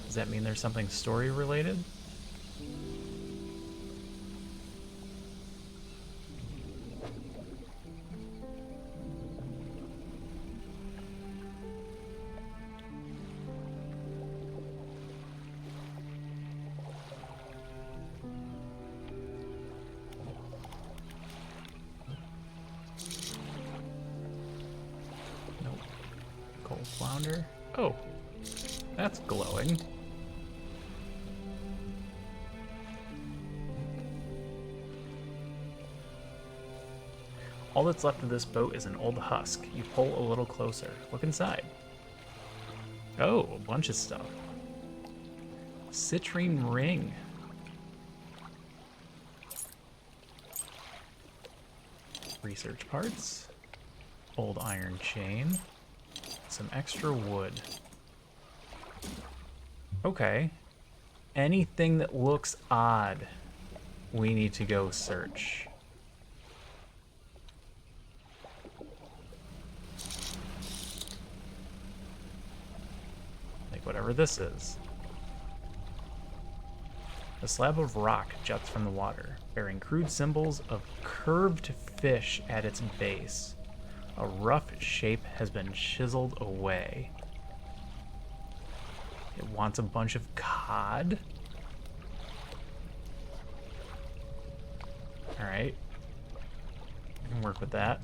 Does that mean there's something story related? Flounder. Oh, that's glowing. All that's left of this boat is an old husk. You pull a little closer. Look inside. Oh, a bunch of stuff. Citrine ring. Research parts. Old iron chain. Some extra wood. Okay. Anything that looks odd, we need to go search. Like whatever this is. A slab of rock juts from the water, bearing crude symbols of curved fish at its base. A rough shape has been chiseled away. It wants a bunch of cod. Alright. I can work with that.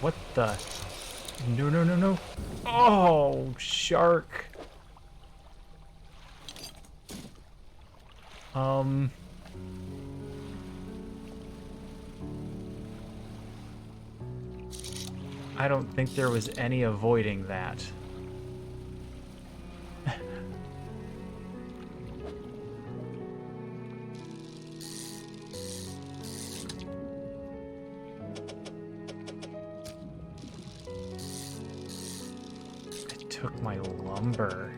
What the? No, no, no, no. Oh, shark. I don't think there was any avoiding that. Took my lumber.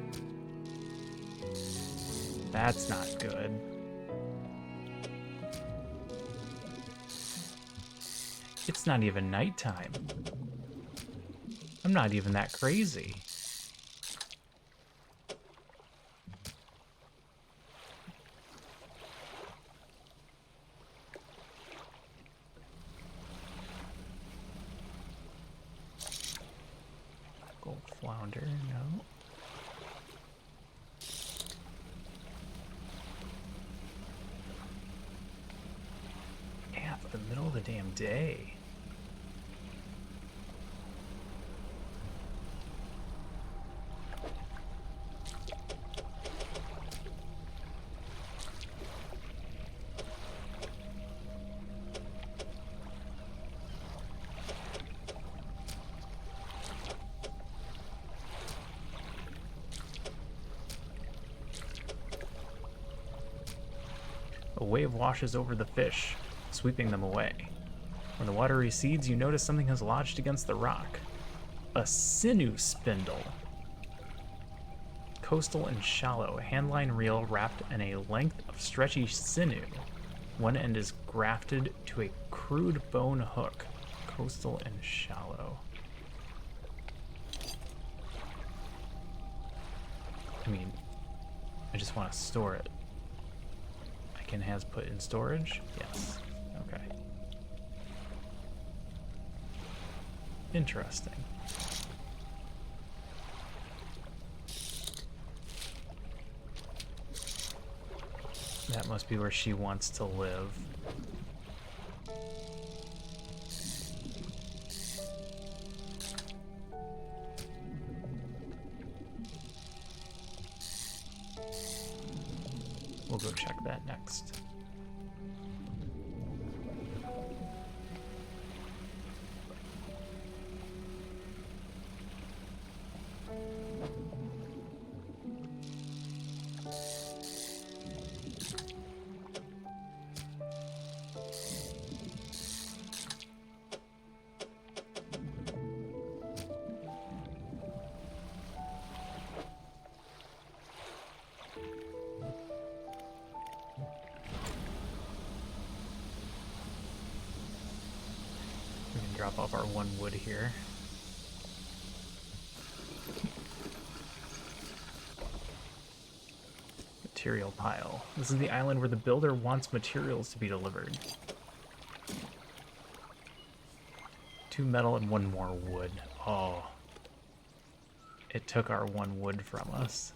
That's not good. It's not even nighttime. I'm not even that crazy. Gold flounder, no. Yeah, it's the middle of the damn day. A wave washes over the fish, sweeping them away. When the water recedes, you notice something has lodged against the rock. A sinew spindle. Coastal and shallow, a handline reel wrapped in a length of stretchy sinew. One end is grafted to a crude bone hook. Coastal and shallow. I mean, I just want to store it. Icon has put in storage? Yes. Okay. Interesting. That must be where she wants to live. We'll go check that next. drop off our 1 wood here. Material pile. This is the island where the builder wants materials to be delivered. 2 metal and 1 more wood. Oh. It took our 1 wood from us.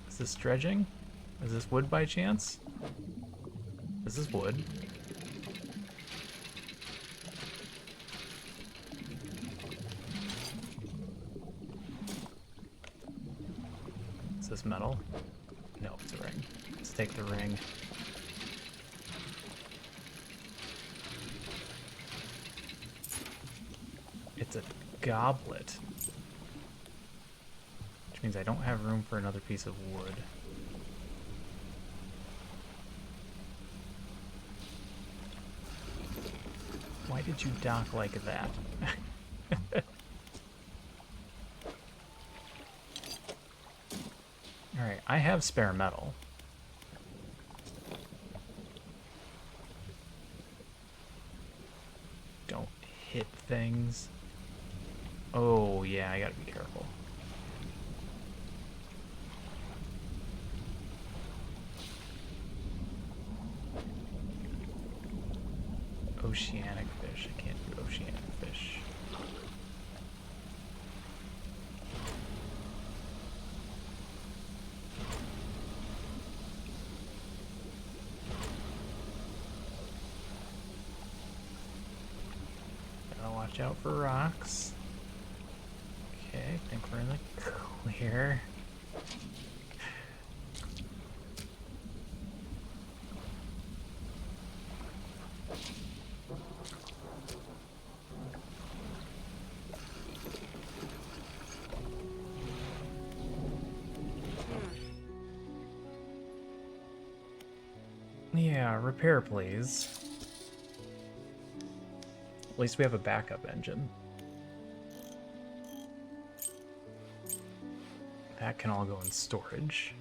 Is this dredging? Is this wood by chance? This is wood. Is this metal? No, it's a ring. Let's take the ring. It's a goblet. Which means I don't have room for another piece of wood. Why did you dock like that? Alright, I have spare metal. Don't hit things. Oh, yeah, I gotta be careful. Oceanic fish. I can't do oceanic fish. Gotta watch out for rocks. Okay, I think we're in the clear. Yeah, repair please. At least we have a backup engine. That can all go in storage.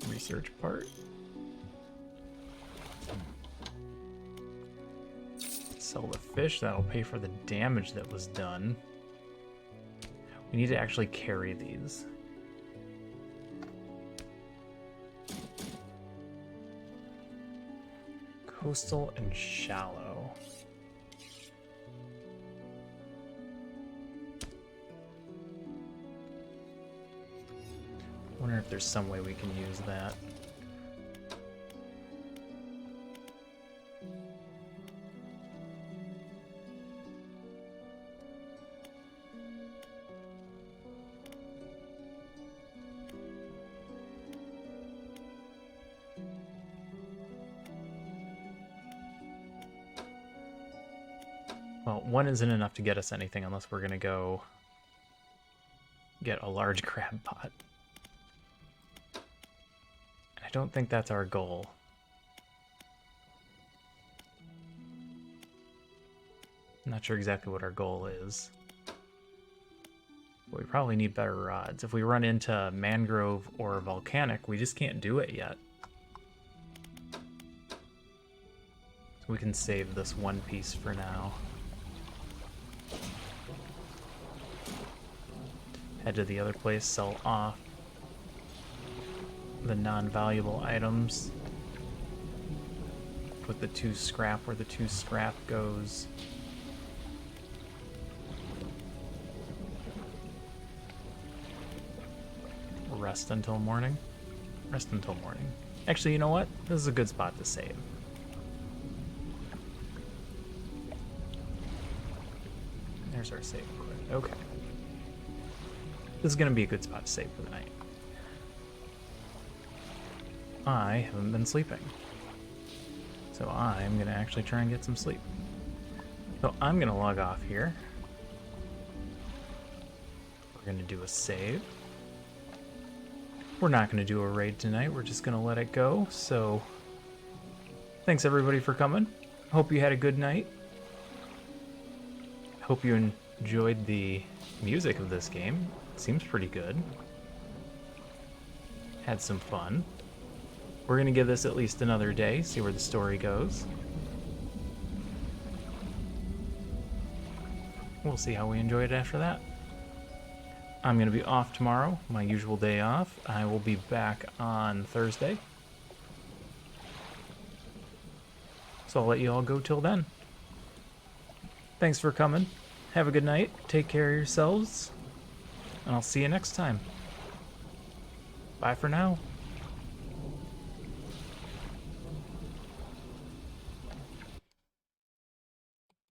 Research part. Sell the fish, that'll pay for the damage that was done. We need to actually carry these. Coastal and shallow. I wonder if there's some way we can use that. Well, 1 isn't enough to get us anything unless we're gonna go get a large crab pot. And I don't think that's our goal. I'm not sure exactly what our goal is. But we probably need better rods. If we run into mangrove or volcanic, we just can't do it yet. So we can save this 1 piece for now. Head to the other place, sell off the non-valuable items. Put the 2 scrap where the 2 scrap goes. Rest until morning. Rest until morning. Actually, you know what? This is a good spot to save. There's our save quit. Okay. This is going to be a good spot to save for the night. I haven't been sleeping. So I'm going to actually try and get some sleep. So I'm going to log off here. We're going to do a save. We're not going to do a raid tonight. We're just going to let it go. So thanks everybody for coming. Hope you had a good night. Hope you enjoyed the music of this game. Seems pretty good. Had some fun. We're gonna give this at least another day, see where the story goes. We'll see how we enjoy it after that. I'm going to be off tomorrow, my usual day off. I will be back on Thursday. So I'll let you all go till then. Thanks for coming. Have a good night. Take care of yourselves. And I'll see you next time. Bye for now.